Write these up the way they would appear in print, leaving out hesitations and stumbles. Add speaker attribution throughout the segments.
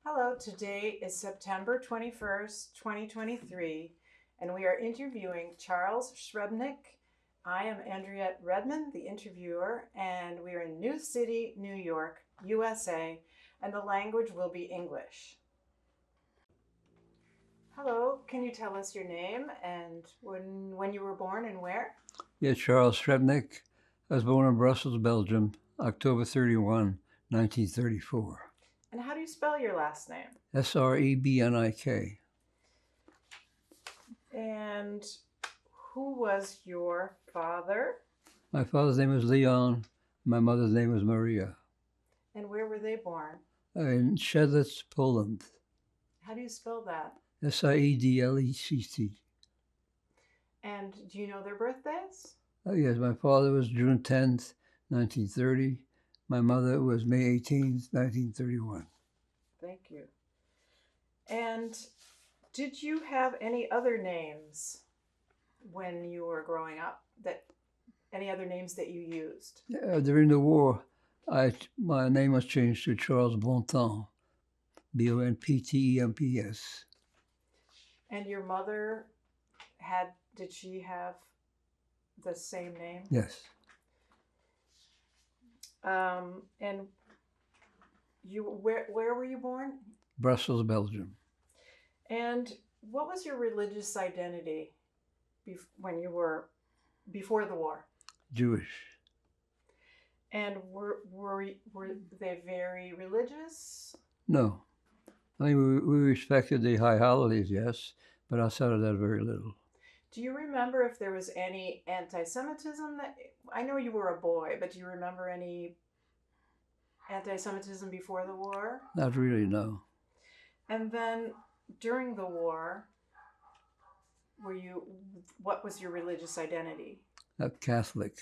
Speaker 1: Hello, today is September 21st, 2023, and we are interviewing Charles Shrebnick. I am Andriette Redmond, the interviewer, and we are in New City, New York, USA, and the language will be English. Hello, can you tell us your name and when you were born and where?
Speaker 2: Yeah, Charles Srebnick. I was born in Brussels, Belgium, October 31, 1934.
Speaker 1: And how do you spell your last name?
Speaker 2: Srebnik.
Speaker 1: And who was your father?
Speaker 2: My father's name was Leon. My mother's name was Maria.
Speaker 1: And where were they born?
Speaker 2: In Siedlec, Poland.
Speaker 1: How do you spell that?
Speaker 2: Siedlecc.
Speaker 1: And do you know their birthdays?
Speaker 2: Yes, my father was June 10th, 1930. My mother was May 18th, 1931.
Speaker 1: Thank you. And did you have any other names when you were growing up? That any other names that you used?
Speaker 2: During the war, my name was changed to Charles Bontemps, Bonptemps.
Speaker 1: And your mother did she have the same name?
Speaker 2: Yes.
Speaker 1: And where were you born?
Speaker 2: Brussels, Belgium.
Speaker 1: And what was your religious identity when you were before the war?
Speaker 2: Jewish.
Speaker 1: And were they very religious?
Speaker 2: No. I mean, we respected the high holidays, yes, but outside of that, very little.
Speaker 1: Do you remember if there was any anti-Semitism that I know you were a boy, but do you remember any anti-Semitism before the war?
Speaker 2: Not really, no.
Speaker 1: And then during the war, what was your religious identity?
Speaker 2: Catholic.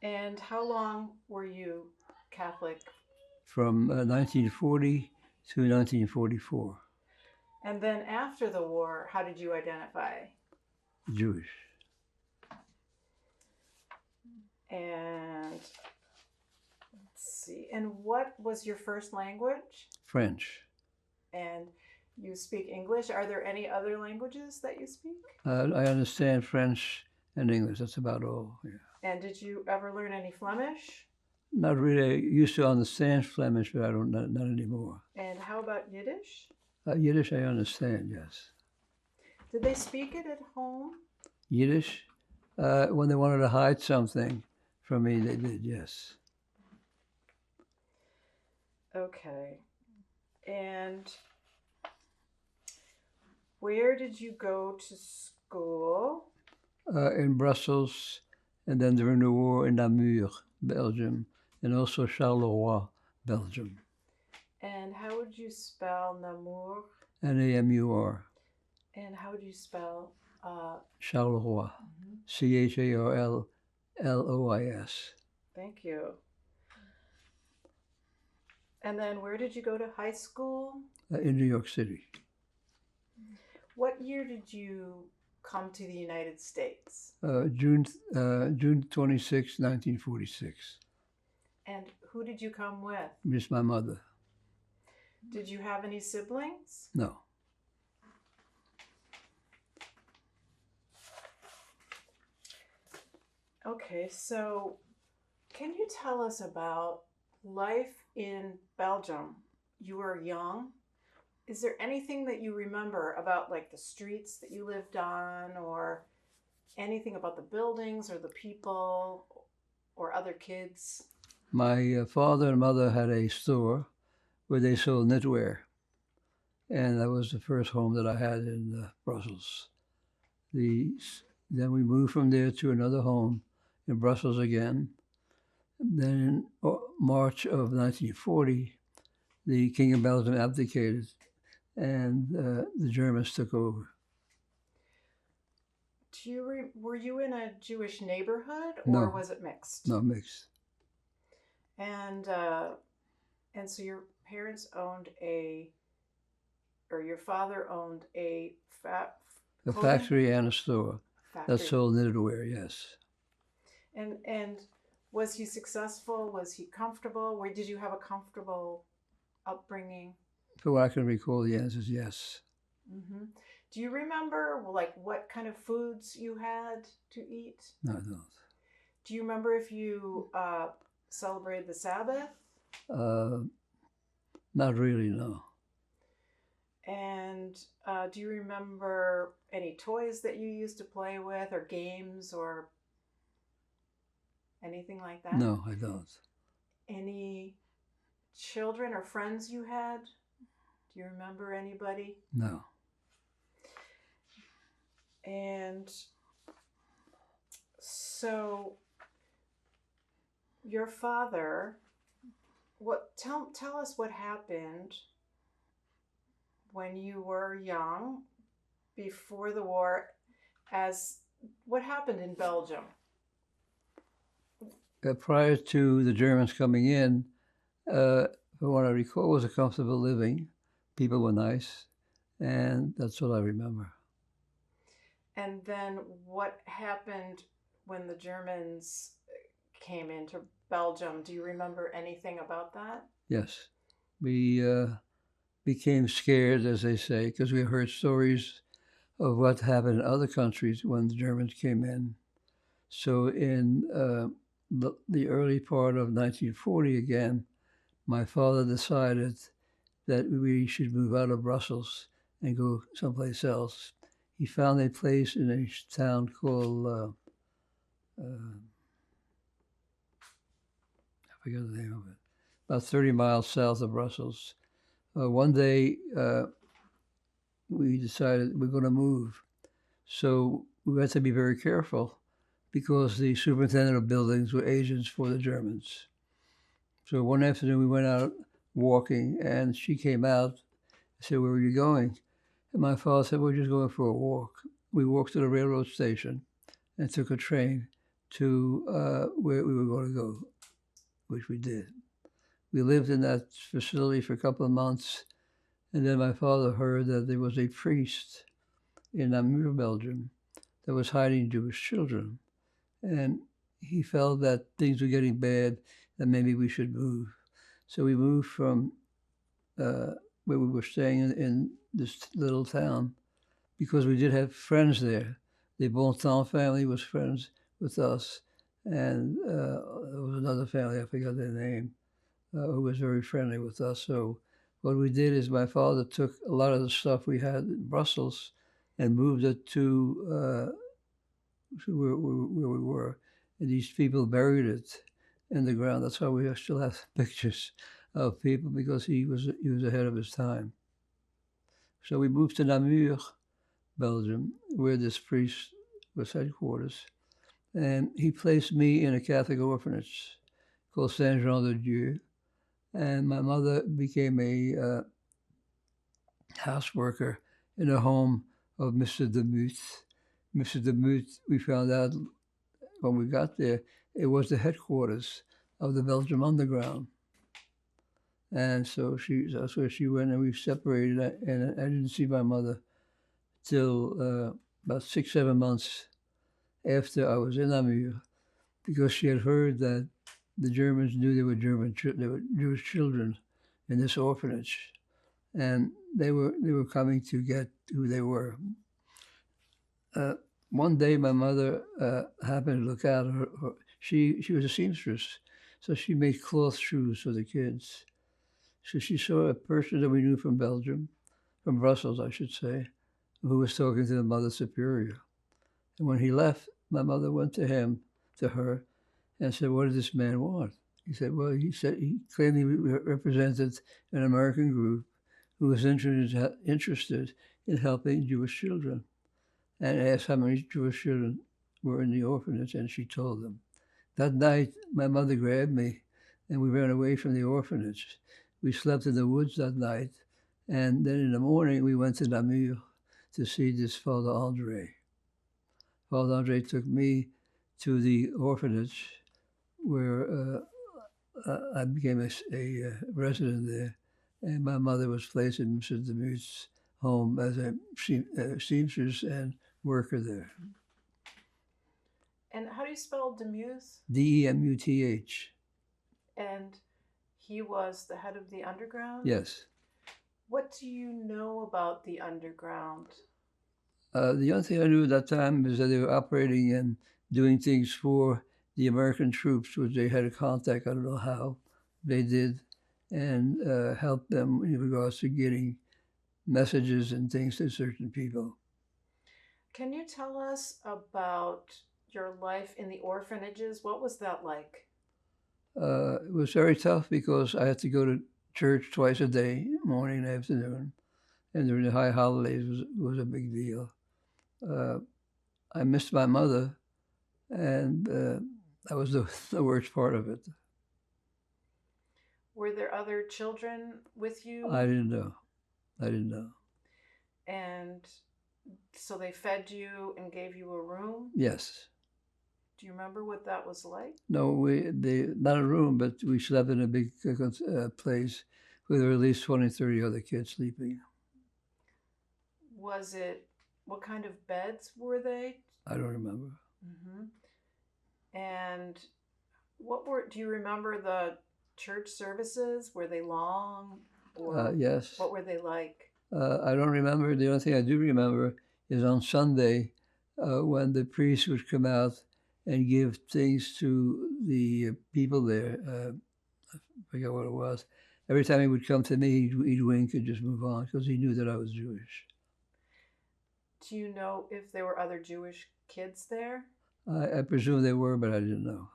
Speaker 1: And how long were you Catholic?
Speaker 2: From 1940 to 1944.
Speaker 1: And then after the war, how did you identify?
Speaker 2: Jewish.
Speaker 1: And let's see. And what was your first language?
Speaker 2: French.
Speaker 1: And you speak English. Are there any other languages that you speak?
Speaker 2: I understand French and English. That's about all. Yeah.
Speaker 1: And did you ever learn any Flemish?
Speaker 2: Not really. I used to understand Flemish, but I don't. Not anymore.
Speaker 1: And how about Yiddish?
Speaker 2: Yiddish, I understand. Yes.
Speaker 1: Did they speak it at home?
Speaker 2: Yiddish, when they wanted to hide something from me, they did. Yes.
Speaker 1: Okay. And where did you go to school?
Speaker 2: In Brussels, and then during the war in Namur, Belgium, and also Charleroi, Belgium.
Speaker 1: And how would you spell Namur?
Speaker 2: Namur.
Speaker 1: And how would you spell
Speaker 2: Charleroi? Charllois.
Speaker 1: Thank you. And then where did you go to high school?
Speaker 2: In New York City.
Speaker 1: What year did you come to the United States?
Speaker 2: June 26, 1946.
Speaker 1: And who did you come with?
Speaker 2: Just my mother.
Speaker 1: Did you have any siblings?
Speaker 2: No.
Speaker 1: Okay, so can you tell us about life in Belgium? You were young. Is there anything that you remember about like the streets that you lived on or anything about the buildings or the people or other kids?
Speaker 2: My father and mother had a store where they sold knitwear. And that was the first home that I had in Brussels. Then we moved from there to another home in Brussels again. Then in March of 1940, the King of Belgium abdicated and the Germans took over.
Speaker 1: Were you in a Jewish neighborhood or
Speaker 2: No.
Speaker 1: was it mixed?
Speaker 2: No, mixed.
Speaker 1: And so your parents owned your father owned a
Speaker 2: factory and a store
Speaker 1: factory.
Speaker 2: that sold knitwear, yes.
Speaker 1: And was he successful? Was he comfortable? Did you have a comfortable upbringing?
Speaker 2: For what I can recall, the answer is yes.
Speaker 1: Hmm. Do you remember like what kind of foods you had to eat?
Speaker 2: No, I don't.
Speaker 1: Do you remember if you celebrated the Sabbath?
Speaker 2: Uh, Not really, no.
Speaker 1: And do you remember any toys that you used to play with, or games, or anything like that?
Speaker 2: No, I don't.
Speaker 1: Any children or friends you had? Do you remember anybody?
Speaker 2: No.
Speaker 1: And so your father, tell us what happened when you were young, before the war, as what happened in Belgium?
Speaker 2: Prior to the Germans coming in, from what I recall, was a comfortable living. People were nice, and that's what I remember.
Speaker 1: And then what happened when the Germans came into Belgium? Do you remember anything about that?
Speaker 2: Yes. We became scared, as they say, because we heard stories of what happened in other countries when the Germans came in. So in the early part of 1940 again, my father decided that we should move out of Brussels and go someplace else. He found a place in a town called, I forget the name of it, about 30 miles south of Brussels. One day, we decided we're going to move. So we had to be very careful because the superintendent of buildings were agents for the Germans. So one afternoon we went out walking, and she came out and said, "Where are you going?" And my father said, "We're just going for a walk." We walked to the railroad station and took a train to where we were going to go, which we did. We lived in that facility for a couple of months, and then my father heard that there was a priest in Namur, Belgium, that was hiding Jewish children. And he felt that things were getting bad, that maybe we should move. So we moved from where we were staying in this little town because we did have friends there. The Bontemps family was friends with us, and there was another family, I forgot their name, who was very friendly with us. So what we did is my father took a lot of the stuff we had in Brussels and moved it to where we were. And these people buried it in the ground. That's why we still have pictures of people, because he was ahead of his time. So we moved to Namur, Belgium, where this priest was headquarters. And he placed me in a Catholic orphanage called Saint Jean de Dieu. And my mother became a house worker in the home of Mr. Demuth. Mr. Demuth, we found out when we got there, it was the headquarters of the Belgium Underground. And so that's where she went, and we separated, and I didn't see my mother till about 6-7 months after I was in Namur, because she had heard that the Germans knew there were Jewish children in this orphanage, and they were coming to get who they were. One day, my mother happened to look out. She was a seamstress, so she made cloth shoes for the kids. So she saw a person that we knew from Belgium, from Brussels, I should say, who was talking to the Mother Superior. And when he left, my mother went to her, and said, "What did this man want?" He said, "Well," he claimed he represented an American group who was interested in helping Jewish children, and asked how many Jewish children were in the orphanage, and she told them. That night, my mother grabbed me, and we ran away from the orphanage. We slept in the woods that night, and then in the morning, we went to Namur to see this Father Andre. Father Andre took me to the orphanage, where I became a resident there, and my mother was placed in Mr. Demuth's home as a seamstress and worker there.
Speaker 1: And how do you spell Demuth?
Speaker 2: Demuth.
Speaker 1: And He was the head of the underground?
Speaker 2: Yes.
Speaker 1: What do you know about the underground?
Speaker 2: The only thing I knew at that time is that they were operating and doing things for the American troops, which they had a contact, I don't know how they did, and helped them in regards to getting messages and things to certain people.
Speaker 1: Can you tell us about your life in the orphanages? What was that like?
Speaker 2: It was very tough because I had to go to church twice a day, morning and afternoon, and during the high holidays was a big deal. I missed my mother, and that was the worst part of it.
Speaker 1: Were there other children with you?
Speaker 2: I didn't know. I didn't know.
Speaker 1: And so they fed you and gave you a room?
Speaker 2: Yes.
Speaker 1: Do you remember what that was like?
Speaker 2: No, not a room, but we slept in a big place where there were at least 20, 30 other kids sleeping.
Speaker 1: Was it, what kind of beds were they?
Speaker 2: I don't remember.
Speaker 1: And do you remember the church services? Were they long? Or
Speaker 2: Yes.
Speaker 1: what were they like?
Speaker 2: I don't remember. The only thing I do remember is on Sunday when the priest would come out and give things to the people there. I forget what it was. Every time he would come to me, he'd wink and just move on because he knew that I was Jewish.
Speaker 1: Do you know if there were other Jewish kids there?
Speaker 2: I presume they were, but I didn't know.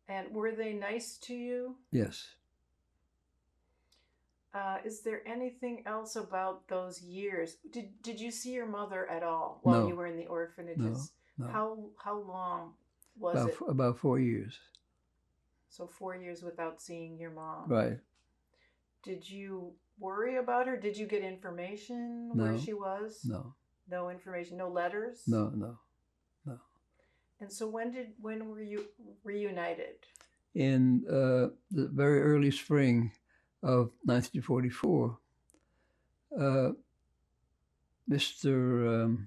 Speaker 1: And were they nice to you?
Speaker 2: Yes.
Speaker 1: Is there anything else about those years? Did you see your mother at all while you were in the orphanages?
Speaker 2: No.
Speaker 1: How long was it?
Speaker 2: About 4 years.
Speaker 1: So 4 years without seeing your mom.
Speaker 2: Right.
Speaker 1: Did you worry about her? Did you get information where she was?
Speaker 2: No.
Speaker 1: No information. No letters?
Speaker 2: No.
Speaker 1: And so when were you reunited?
Speaker 2: In the very early spring of 1944, Mr.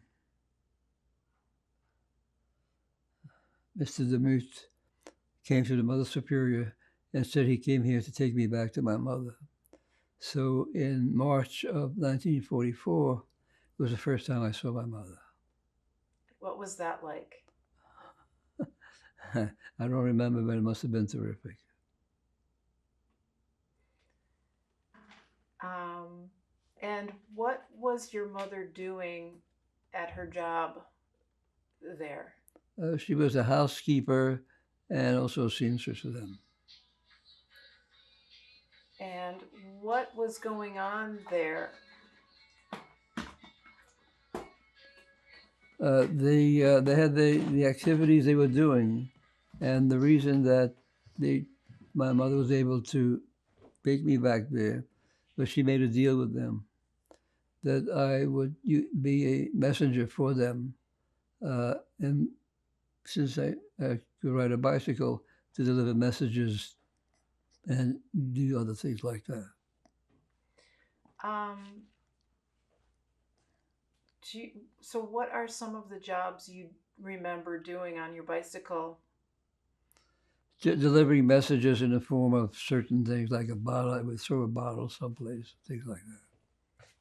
Speaker 2: Demut came to the Mother Superior and said he came here to take me back to my mother. So in March of 1944 was the first time I saw my mother.
Speaker 1: What was that like?
Speaker 2: I don't remember, but it must have been terrific.
Speaker 1: And what was your mother doing at her job there?
Speaker 2: She was a housekeeper and also a seamstress for them.
Speaker 1: And what was going on there?
Speaker 2: They had the activities they were doing, and the reason that my mother was able to take me back there was she made a deal with them that I would be a messenger for them, and since I could ride a bicycle, to deliver messages and do other things like that.
Speaker 1: So what are some of the jobs you remember doing on your bicycle?
Speaker 2: Delivering messages in the form of certain things, like a bottle. I would throw a bottle someplace, things like that.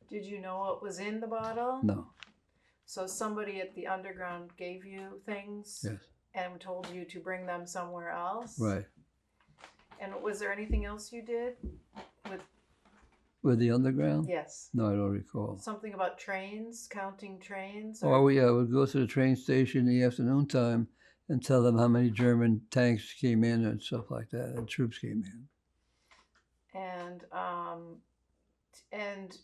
Speaker 1: Did you know what was in the bottle?
Speaker 2: No.
Speaker 1: So somebody at the underground gave you things?
Speaker 2: Yes.
Speaker 1: And told you to bring them somewhere else?
Speaker 2: Right.
Speaker 1: And was there anything else you did
Speaker 2: with the underground?
Speaker 1: Yes.
Speaker 2: No, I don't recall.
Speaker 1: Something about trains, counting trains?
Speaker 2: Oh, yeah, I would go to the train station in the afternoon time and tell them how many German tanks came in and stuff like that, and troops came in.
Speaker 1: And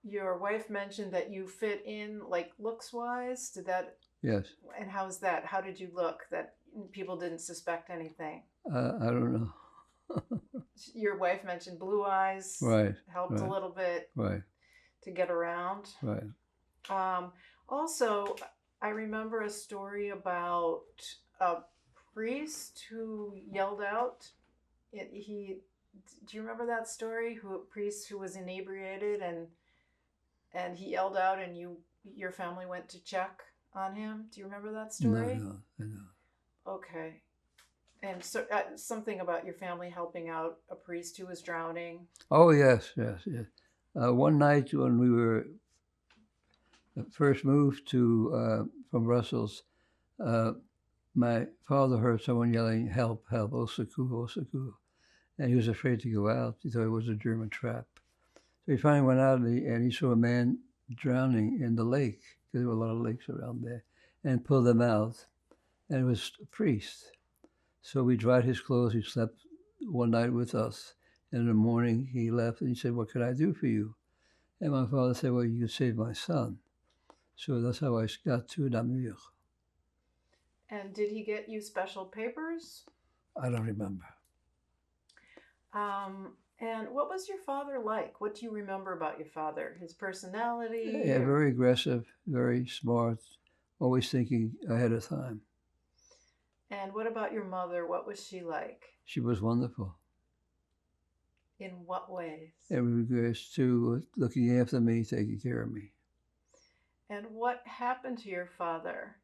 Speaker 1: your wife mentioned that you fit in, like, looks-wise. Did that?
Speaker 2: Yes.
Speaker 1: And how's that? How did you look that people didn't suspect anything?
Speaker 2: I don't know.
Speaker 1: Your wife mentioned blue eyes.
Speaker 2: Right.
Speaker 1: Helped a little bit.
Speaker 2: Right.
Speaker 1: To get around.
Speaker 2: Right.
Speaker 1: Also, I remember a story about a priest who yelled out. Do you remember that story? A priest who was inebriated and he yelled out, and your family went to check on him. Do you remember that story?
Speaker 2: No, I know.
Speaker 1: Okay. And so something about your family helping out a priest who was drowning.
Speaker 2: Oh yes, yes, yes. One night when we were first moved to from Brussels, uh, my father heard someone yelling, "Help! Help! Osaku! Osaku!" And he was afraid to go out. He thought it was a German trap. So he finally went out and he saw a man drowning in the lake, because there were a lot of lakes around there, and pulled him out. And it was a priest. So we dried his clothes. He slept one night with us. And in the morning he left and he said, "What can I do for you?" And my father said, "Well, you can save my son." So that's how I got to Namur.
Speaker 1: And did he get you special papers?
Speaker 2: I don't remember.
Speaker 1: And what was your father like? What do you remember about your father? His personality?
Speaker 2: Yeah, very aggressive, very smart, always thinking ahead of time.
Speaker 1: And what about your mother? What was she like?
Speaker 2: She was wonderful.
Speaker 1: In what ways?
Speaker 2: In regards to looking after me, taking care of me.
Speaker 1: And what happened to your father?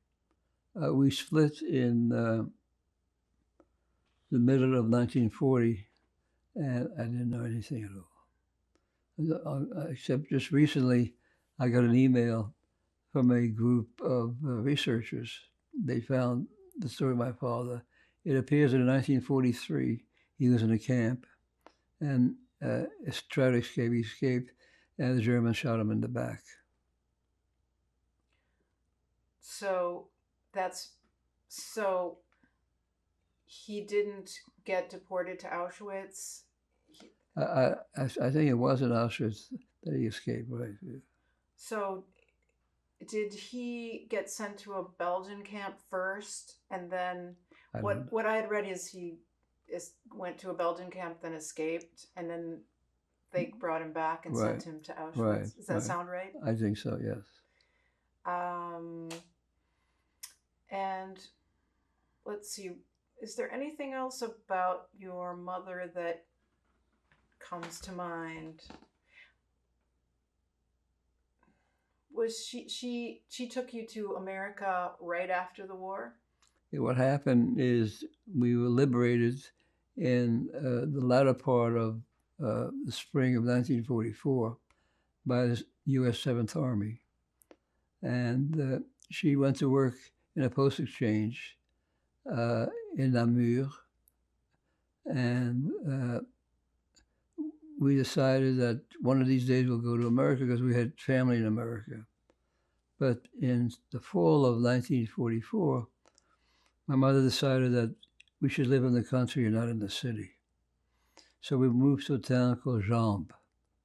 Speaker 2: We split in the middle of 1940, and I didn't know anything at all. Except just recently, I got an email from a group of researchers. They found the story of my father. It appears that in 1943, he was in a camp and tried to escape. He escaped, and the Germans shot him in the back.
Speaker 1: So he didn't get deported to Auschwitz.
Speaker 2: I think it was in Auschwitz that he escaped, right?
Speaker 1: So did he get sent to a Belgian camp first, and then what I had read is he went to a Belgian camp, then escaped, and then they brought him back and sent him to Auschwitz.
Speaker 2: Right,
Speaker 1: Does that sound right?
Speaker 2: I think so, yes.
Speaker 1: And let's see, is there anything else about your mother that comes to mind? Was she took you to America right after the war?
Speaker 2: Yeah, what happened is we were liberated in the latter part of the spring of 1944 by the U.S. 7th Army. And she went to work in a post exchange in Namur. And we decided that one of these days we'll go to America because we had family in America. But in the fall of 1944, my mother decided that we should live in the country and not in the city. So we moved to a town called Jambes,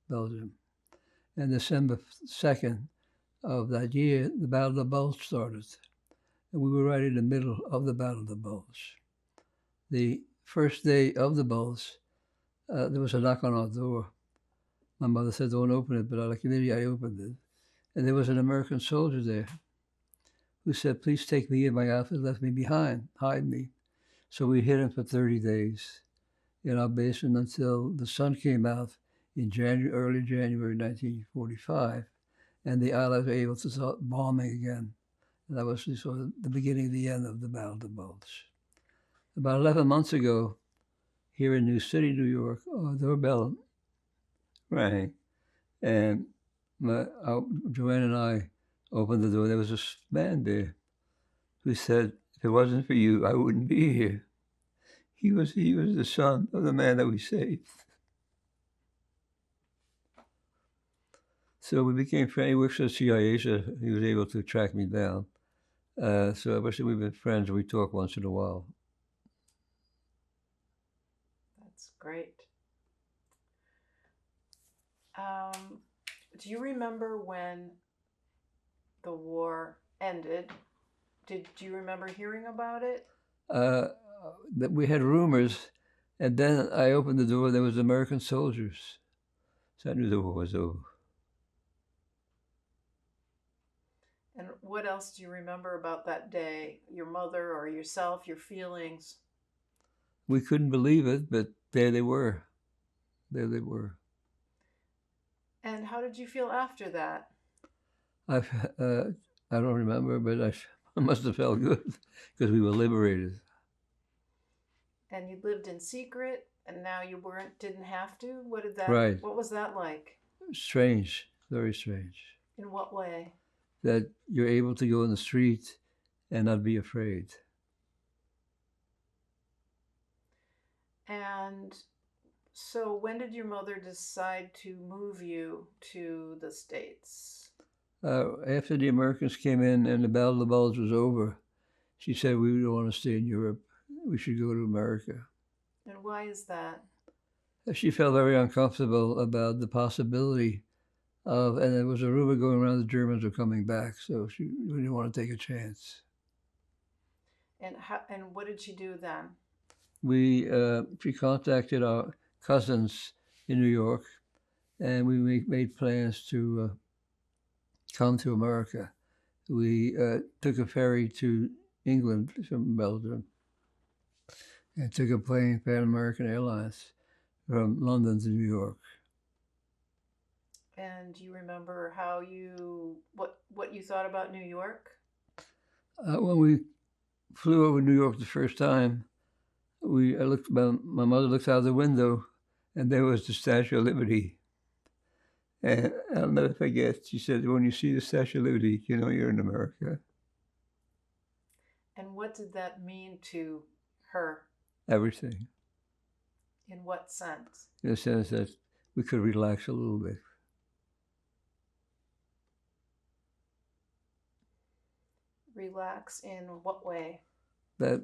Speaker 2: Belgium. And December 2nd of that year, the Battle of the Bulge started. And we were right in the middle of the Battle of the Bulge. The first day of the Bulge, there was a knock on our door. My mother said, "Don't open it," but out of committee, I opened it. And there was an American soldier there who said, "Please take me and my outfit, left me behind, hide me." So we hid him for 30 days in our basement until the sun came out in early January 1945, and the Allies were able to start bombing again. And that was sort of the beginning of the end of the Battle of the Bulge. About 11 months ago, here in New City, New York, our doorbell rang, and Joanne and I opened the door. There was this man there who said, "If it wasn't for you, I wouldn't be here." He was the son of the man that we saved. So we became friends. He works for the CIA, so he was able to track me down. So ever since we've been friends, we talk once in a while.
Speaker 1: That's great. Do you remember when the war ended? Did you remember hearing about it?
Speaker 2: That we had rumors, and then I opened the door. There was American soldiers, so I knew the war was over.
Speaker 1: And what else do you remember about that day? Your mother or yourself, your feelings?
Speaker 2: We couldn't believe it, but there they were. There they were.
Speaker 1: And how did you feel after that?
Speaker 2: I don't remember, but I must have felt good because we were liberated.
Speaker 1: And you lived in secret, and now you didn't have to.
Speaker 2: Right.
Speaker 1: What was that like?
Speaker 2: Strange, very strange.
Speaker 1: In what way?
Speaker 2: That you're able to go in the street and not be afraid.
Speaker 1: And so when did your mother decide to move you to the States?
Speaker 2: After the Americans came in and the Battle of the Bulge was over, she said, we don't want to stay in Europe. We should go to America.
Speaker 1: And why is that?
Speaker 2: She felt very uncomfortable about the possibility of, and there was a rumor going around the Germans were coming back, so she didn't want to take a chance.
Speaker 1: And what did she do then?
Speaker 2: She contacted our cousins in New York, and we made plans to come to America. We took a ferry to England from Belgium and took a plane, Pan American Airlines, from London to New York.
Speaker 1: And do you remember what you thought about New York?
Speaker 2: When we flew over New York the first time, my mother looked out the window, and there was the Statue of Liberty. And I'll never forget, she said, when you see the Statue of Liberty, you know you're in America.
Speaker 1: And what did that mean to her?
Speaker 2: Everything.
Speaker 1: In what sense?
Speaker 2: In the sense that we could relax a little bit.
Speaker 1: Relax in what way?
Speaker 2: That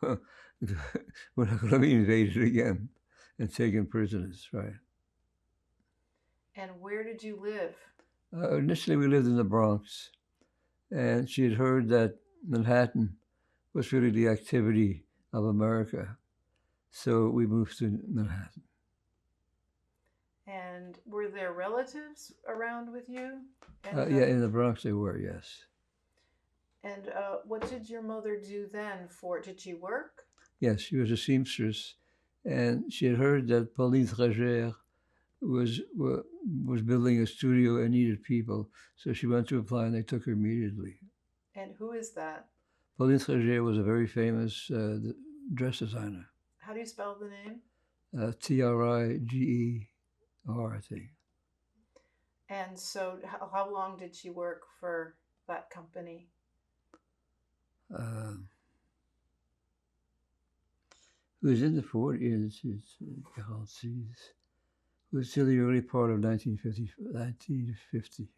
Speaker 2: we're not going to be invaded again and taken prisoners, right?
Speaker 1: And where did you live?
Speaker 2: Initially, we lived in the Bronx, and she had heard that Manhattan was really the activity of America, so we moved to Manhattan.
Speaker 1: And were there relatives around with you?
Speaker 2: Yeah, in the Bronx they were, yes.
Speaker 1: And what did your mother do then did she work?
Speaker 2: Yes, she was a seamstress, and she had heard that Pauline Tragère was building a studio and needed people, so she went to apply and they took her immediately.
Speaker 1: And who is that?
Speaker 2: Pauline Tragère was a very famous dress designer.
Speaker 1: How do you spell the name?
Speaker 2: Triger, I think.
Speaker 1: And so how long did she work for that company?
Speaker 2: It was in the 40s, it was till the early part of 1950.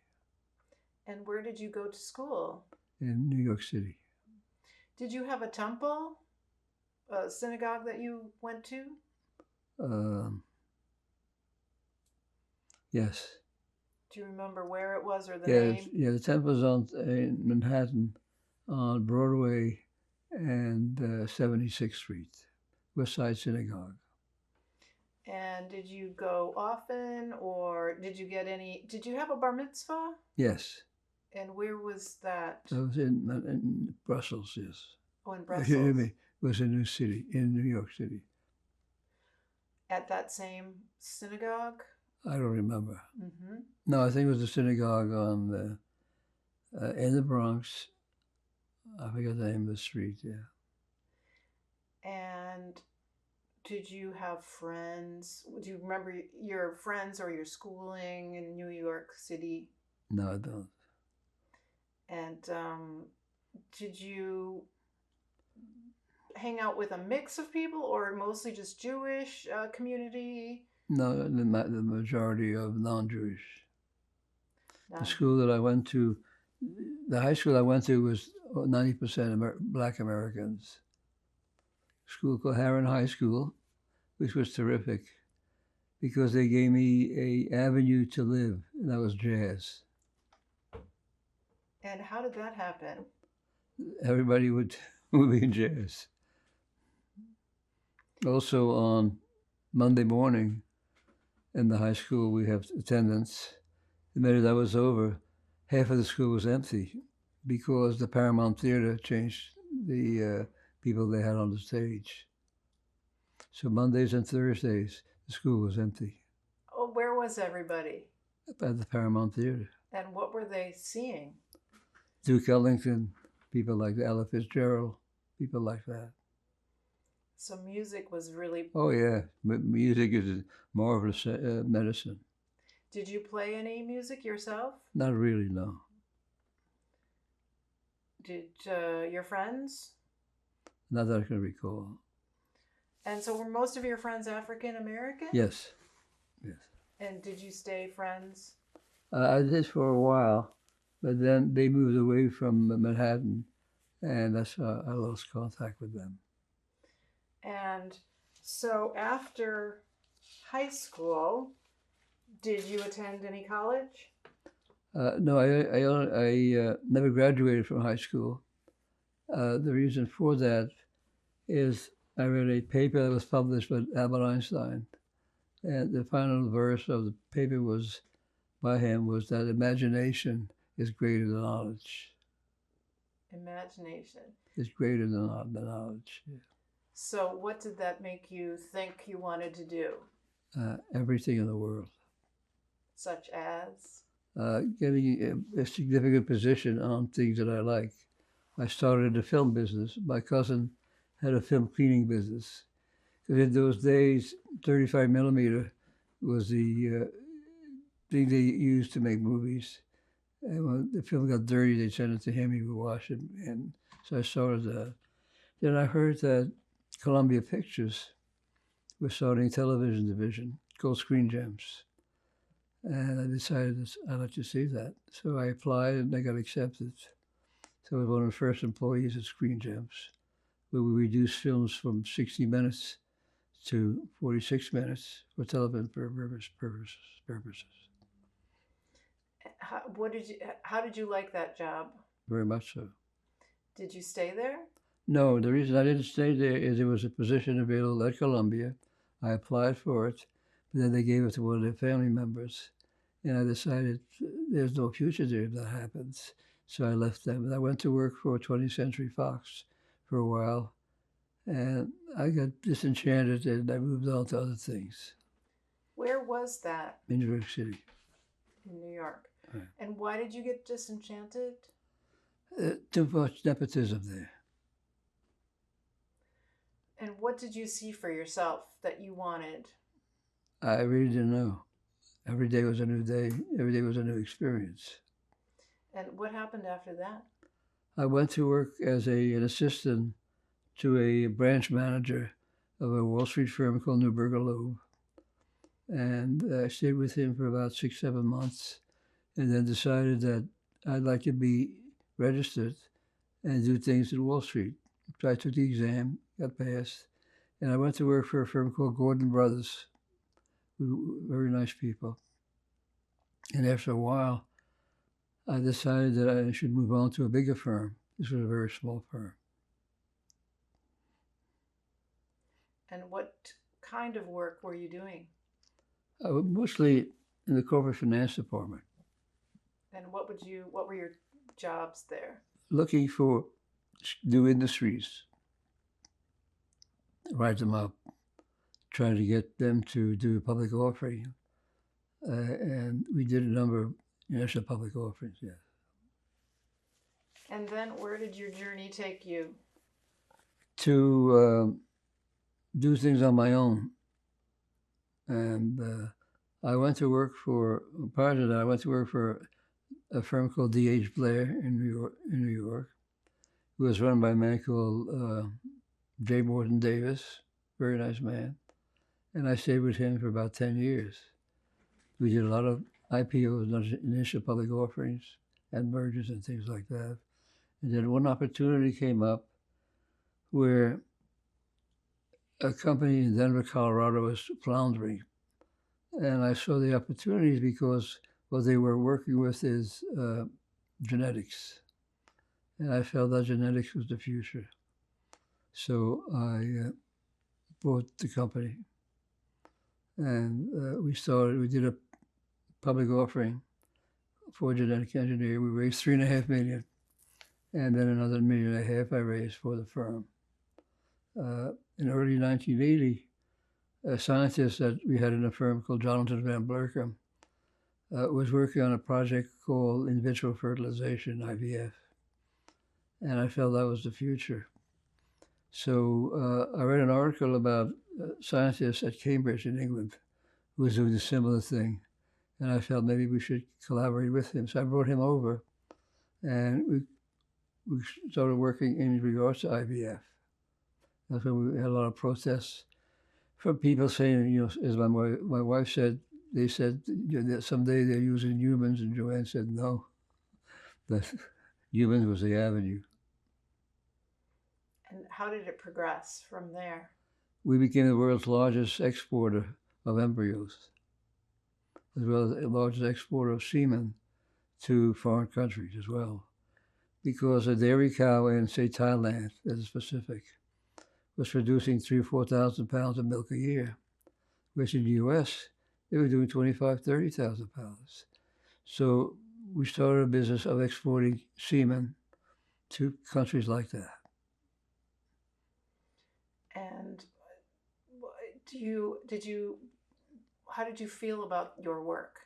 Speaker 1: And where did you go to school?
Speaker 2: In New York City.
Speaker 1: Did you have a temple, a synagogue that you went to?
Speaker 2: Yes.
Speaker 1: Do you remember where it was or the name?
Speaker 2: Yeah, the temple was in Manhattan on Broadway and 76th Street, West Side Synagogue.
Speaker 1: And did you go often, or did you have a bar mitzvah?
Speaker 2: Yes.
Speaker 1: And where was that?
Speaker 2: That was in Brussels, yes.
Speaker 1: Oh, in Brussels.
Speaker 2: It was in New York City.
Speaker 1: At that same synagogue?
Speaker 2: I don't remember.
Speaker 1: Mm-hmm.
Speaker 2: No, I think it was the synagogue in the Bronx. I forget the name of the street, yeah.
Speaker 1: And did you have friends? Do you remember your friends or your schooling in New York City?
Speaker 2: No, I don't.
Speaker 1: And did you hang out with a mix of people or mostly just Jewish community?
Speaker 2: No, the majority of non-Jewish.
Speaker 1: No.
Speaker 2: The school that I went to, the high school I went to was 90% Black Americans. A school called Harran High School, which was terrific because they gave me an avenue to live, and that was jazz.
Speaker 1: And how did that happen?
Speaker 2: Everybody would be in jazz. Also on Monday morning in the high school, we have attendance. The minute that was over, half of the school was empty because the Paramount Theater changed the people they had on the stage. So Mondays and Thursdays, the school was empty.
Speaker 1: Oh, where was everybody?
Speaker 2: At the Paramount Theater.
Speaker 1: And what were they seeing?
Speaker 2: Duke Ellington, people like Ella Fitzgerald, people like that.
Speaker 1: So music was really.
Speaker 2: Oh yeah, music is a marvelous medicine.
Speaker 1: Did you play any music yourself?
Speaker 2: Not really, no.
Speaker 1: Did your friends?
Speaker 2: Not that I can recall.
Speaker 1: And so were most of your friends African American?
Speaker 2: Yes, yes.
Speaker 1: And did you stay friends?
Speaker 2: I did for a while, but then they moved away from Manhattan, and that's I lost contact with them.
Speaker 1: And so after high school, did you attend any college?
Speaker 2: No, I never graduated from high school. The reason for that is I read a paper that was published by Albert Einstein, and the final verse of the paper was by him was that imagination is greater than knowledge.
Speaker 1: Imagination
Speaker 2: is greater than the knowledge. Yeah.
Speaker 1: So what did that make you think you wanted to do?
Speaker 2: Everything in the world.
Speaker 1: Such as?
Speaker 2: Getting a significant position on things that I like. I started a film business. My cousin had a film cleaning business. Because in those days, 35 millimeter was the thing they used to make movies. And when the film got dirty, they'd send it to him, he would wash it. And so I started that. Then I heard that Columbia Pictures was starting a television division called Screen Gems. And I decided I'd like to see that. So I applied and I got accepted. So I was one of the first employees at Screen Gems, where we reduced films from 60 minutes to 46 minutes for television purposes.
Speaker 1: How did you like that job?
Speaker 2: Very much so.
Speaker 1: Did you stay there?
Speaker 2: No, the reason I didn't stay there is there was a position available at Columbia. I applied for it, but then they gave it to one of their family members. And I decided there's no future there if that happens. So I left them. And I went to work for 20th Century Fox for a while. And I got disenchanted and I moved on to other things.
Speaker 1: Where was that?
Speaker 2: In New York City.
Speaker 1: In New York.
Speaker 2: Right.
Speaker 1: And why did you get disenchanted?
Speaker 2: Too much nepotism there.
Speaker 1: And what did you see for yourself that you wanted?
Speaker 2: I really didn't know. Every day was a new day. Every day was a new experience.
Speaker 1: And what happened after that?
Speaker 2: I went to work as an assistant to a branch manager of a Wall Street firm called Neuberger Loeb. And I stayed with him for about 6-7 months and then decided that I'd like to be registered and do things at Wall Street. So I took the exam, got passed, and I went to work for a firm called Gordon Brothers, who were very nice people. And after a while, I decided that I should move on to a bigger firm. This was a very small firm.
Speaker 1: And what kind of work were you doing?
Speaker 2: Mostly in the corporate finance department.
Speaker 1: And what were your jobs there?
Speaker 2: Looking for new industries, write them up, trying to get them to do a public offering. And we did a number of initial public offerings, yeah.
Speaker 1: And then where did your journey take you?
Speaker 2: To do things on my own. And I went to work prior to that, I went to work for a firm called D.H. Blair in New York. It was run by a man called J. Morton Davis, very nice man. And I stayed with him for about 10 years. We did a lot of IPOs, initial public offerings, and mergers and things like that. And then one opportunity came up where a company in Denver, Colorado was floundering. And I saw the opportunities because what they were working with is genetics. And I felt that genetics was the future. So I bought the company. And we did a public offering for genetic engineering. We raised $3.5 million. And then another $1.5 million I raised for the firm. In early 1980, a scientist that we had in a firm called Jonathan Van Blerkum was working on a project called in vitro fertilization, IVF. And I felt that was the future. So I read an article about scientists at Cambridge in England who was doing a similar thing, and I felt maybe we should collaborate with him. So I brought him over, and we started working in regards to IVF. That's when we had a lot of protests from people saying, as my wife said, they said that someday they're using humans, and Joanne said no, that humans was the avenue.
Speaker 1: And how did it progress from there?
Speaker 2: We became the world's largest exporter of embryos, as well as the largest exporter of semen to foreign countries as well. Because a dairy cow in, say, Thailand, that is specific, was producing 3,000 or 4,000 pounds of milk a year, which in the US, they were doing 25,000, 30,000 pounds. So we started a business of exporting semen to countries like that.
Speaker 1: And how did you feel about your work?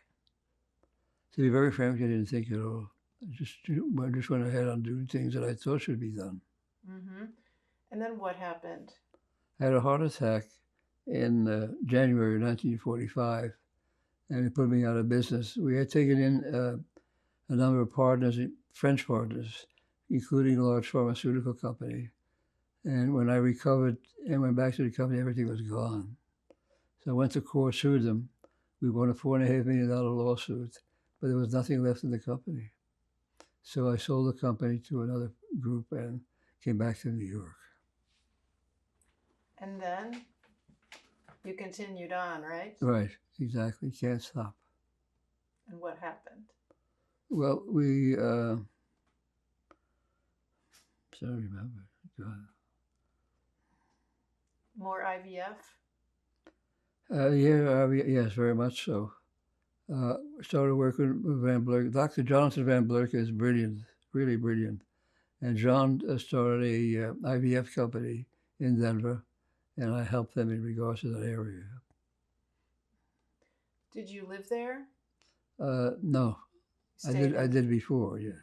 Speaker 2: To be very frank, I didn't think at all. I just went ahead on doing things that I thought should be done.
Speaker 1: Mm-hmm. And then what happened?
Speaker 2: I had a heart attack in January 1945, and it put me out of business. We had taken in a number of partners, French partners, including a large pharmaceutical company. And when I recovered and went back to the company, everything was gone. So I went to court, sued them. We won a $4.5 million lawsuit, but there was nothing left in the company. So I sold the company to another group and came back to New York.
Speaker 1: And then you continued on, right?
Speaker 2: Right, exactly. Can't stop.
Speaker 1: And what happened?
Speaker 2: Well, we, sorry, remember. God.
Speaker 1: More IVF?
Speaker 2: Yes, very much so. Started working with Van Blerk. Dr. Jonathan Van Blerk is brilliant, really brilliant. And John started a IVF company in Denver, and I helped them in regards to that area.
Speaker 1: Did you live there?
Speaker 2: No, I did before. Yeah.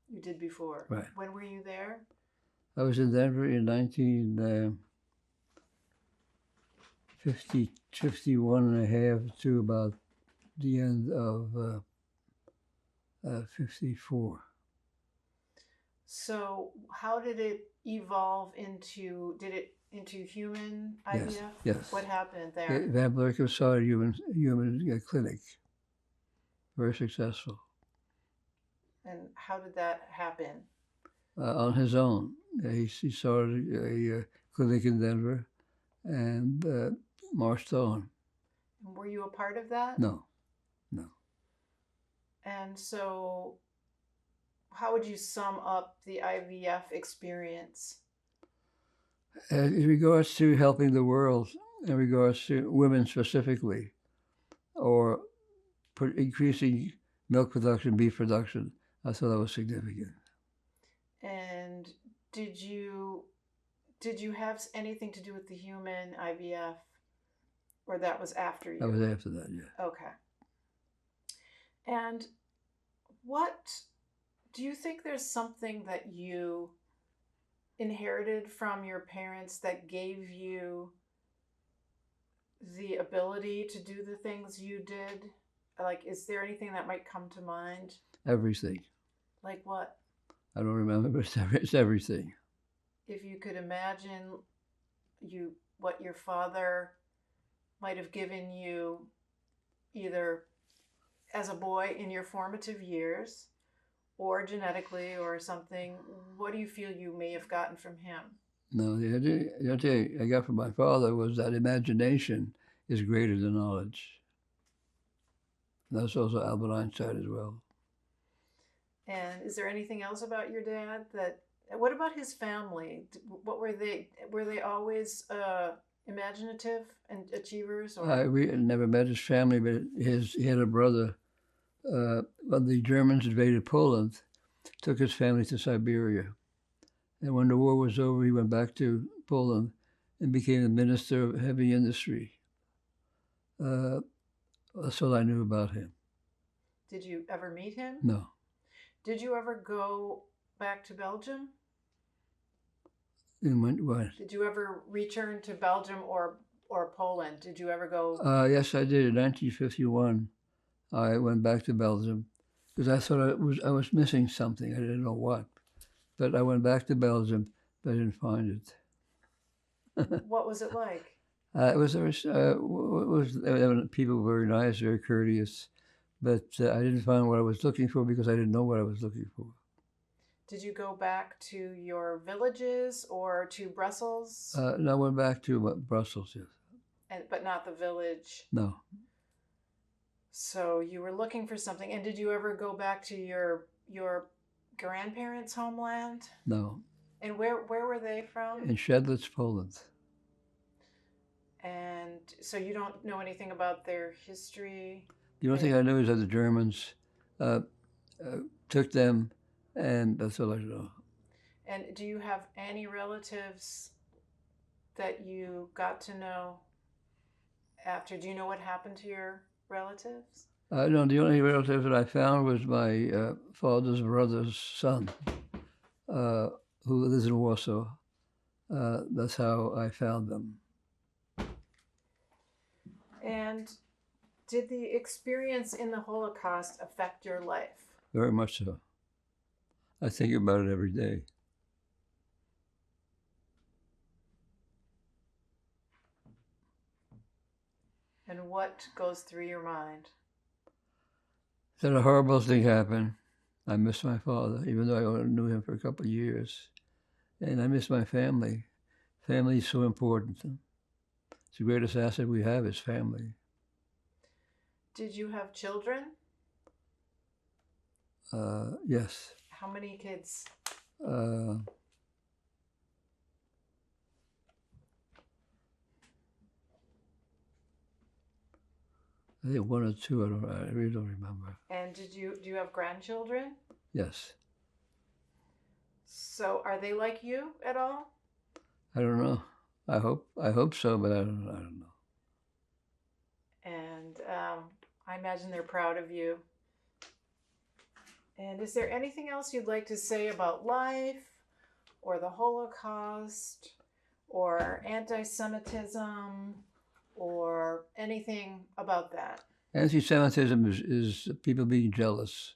Speaker 1: You did before.
Speaker 2: Right.
Speaker 1: When were you there?
Speaker 2: I was in Denver in 1951 and a half to about the end of 54.
Speaker 1: So how did it evolve into human IVF?
Speaker 2: Yes.
Speaker 1: What happened there?
Speaker 2: Van Blerk started a human clinic. Very successful.
Speaker 1: And how did that happen?
Speaker 2: On his own. He started a clinic in Denver and marched on.
Speaker 1: And were you a part of that?
Speaker 2: No.
Speaker 1: And so how would you sum up the IVF experience?
Speaker 2: In regards to helping the world, in regards to women specifically, or increasing milk production, beef production, I thought that was significant.
Speaker 1: And did you have anything to do with the human IVF, or that was after you?
Speaker 2: That was after that, yeah.
Speaker 1: Okay. And what do you think there's something that you inherited from your parents that gave you the ability to do the things you did? Like, is there anything that might come to mind?
Speaker 2: Everything.
Speaker 1: Like what?
Speaker 2: I don't remember, but it's everything.
Speaker 1: If you could imagine what your father might have given you either as a boy in your formative years or genetically or something, what do you feel you may have gotten from him?
Speaker 2: No, the idea I got from my father was that imagination is greater than knowledge. That's also Albert Einstein as well.
Speaker 1: And is there anything else about your dad what about his family? What were they? Were they always imaginative and achievers? Or?
Speaker 2: We never met his family, but he had a brother. When the Germans invaded Poland, took his family to Siberia. And when the war was over, he went back to Poland and became the minister of heavy industry. That's all I knew about him.
Speaker 1: Did you ever meet him?
Speaker 2: No.
Speaker 1: Did you ever go back to Belgium?
Speaker 2: And what?
Speaker 1: Did you ever return to Belgium or Poland? Did you ever go?
Speaker 2: Yes, I did. In 1951, I went back to Belgium because I thought I was missing something. I didn't know what, but I went back to Belgium, but I didn't find it.
Speaker 1: What was it like?
Speaker 2: It was people were very nice, very courteous, but I didn't find what I was looking for because I didn't know what I was looking for.
Speaker 1: Did you go back to your villages or to Brussels?
Speaker 2: No, I went back to Brussels, yes.
Speaker 1: But not the village.
Speaker 2: No.
Speaker 1: So you were looking for something. And did you ever go back to your grandparents' homeland?
Speaker 2: No.
Speaker 1: And where were they from?
Speaker 2: In Siedlec, Poland.
Speaker 1: And so you don't know anything about their history?
Speaker 2: The only thing I know is that the Germans took them, and that's all I know.
Speaker 1: And do you have any relatives that you got to know after? Do you know what happened to your relatives?
Speaker 2: No, the only relative that I found was my father's brother's son, who lives in Warsaw. That's how I found them.
Speaker 1: And did the experience in the Holocaust affect your life?
Speaker 2: Very much so. I think about it every day.
Speaker 1: And what goes through your mind?
Speaker 2: That a horrible thing happened. I miss my father, even though I only knew him for a couple of years. And I miss my family. Family is so important. It's the greatest asset we have is family.
Speaker 1: Did you have children?
Speaker 2: Yes.
Speaker 1: How many kids?
Speaker 2: I think one or two. I really don't remember.
Speaker 1: And do you have grandchildren?
Speaker 2: Yes.
Speaker 1: So are they like you at all?
Speaker 2: I don't know. I hope so, but I don't know.
Speaker 1: And I imagine they're proud of you. And is there anything else you'd like to say about life or the Holocaust or anti-Semitism or anything about that?
Speaker 2: Anti-Semitism is people being jealous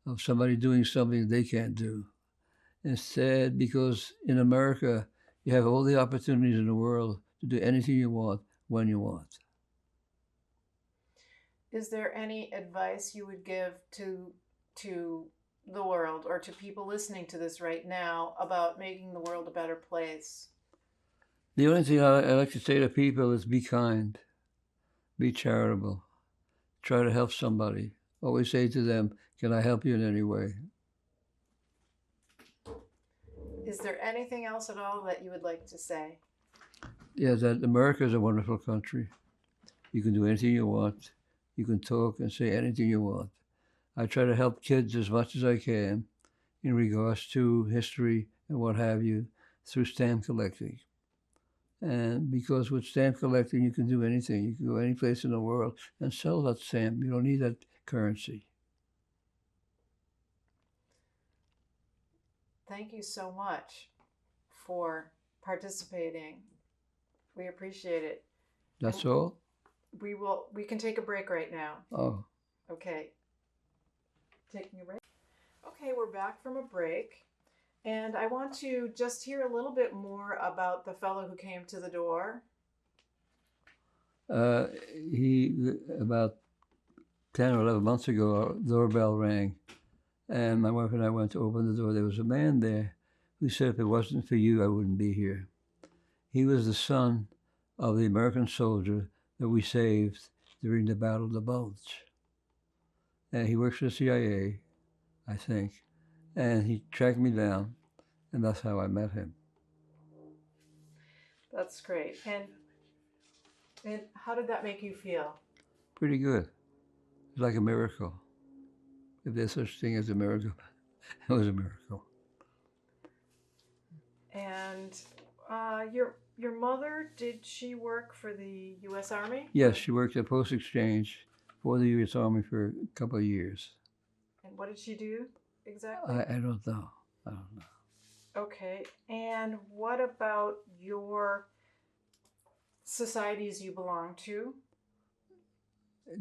Speaker 2: of somebody doing something they can't do. Instead, because in America, you have all the opportunities in the world to do anything you want when you want.
Speaker 1: Is there any advice you would give to the world or to people listening to this right now about making the world a better place?
Speaker 2: The only thing I like to say to people is be kind, be charitable, try to help somebody. Always say to them, can I help you in any way?
Speaker 1: Is there anything else at all that you would like to say?
Speaker 2: Yeah, that America is a wonderful country. You can do anything you want. You can talk and say anything you want. I try to help kids as much as I can in regards to history and what have you through stamp collecting. And because with stamp collecting, you can do anything. You can go any place in the world and sell that stamp. You don't need that currency.
Speaker 1: Thank you so much for participating. We appreciate it.
Speaker 2: That's all?
Speaker 1: We can take a break right now.
Speaker 2: Oh.
Speaker 1: Okay. Taking a break. Okay, we're back from a break. And I want to just hear a little bit more about the fellow who came to the door.
Speaker 2: About 10 or 11 months ago, our doorbell rang. And my wife and I went to open the door. There was a man there who said, if it wasn't for you, I wouldn't be here. He was the son of the American soldier that we saved during the Battle of the Bulge. And he works for the CIA, I think. And he tracked me down, and that's how I met him.
Speaker 1: That's great. And how did that make you feel?
Speaker 2: Pretty good. It's like a miracle. If there's such thing as a miracle, it was a miracle.
Speaker 1: And your mother, did she work for the U.S. Army?
Speaker 2: Yes, she worked at Post Exchange for the U.S. Army for a couple of years.
Speaker 1: And what did she do exactly?
Speaker 2: I don't know. I don't know.
Speaker 1: Okay. And what about your societies you belong to?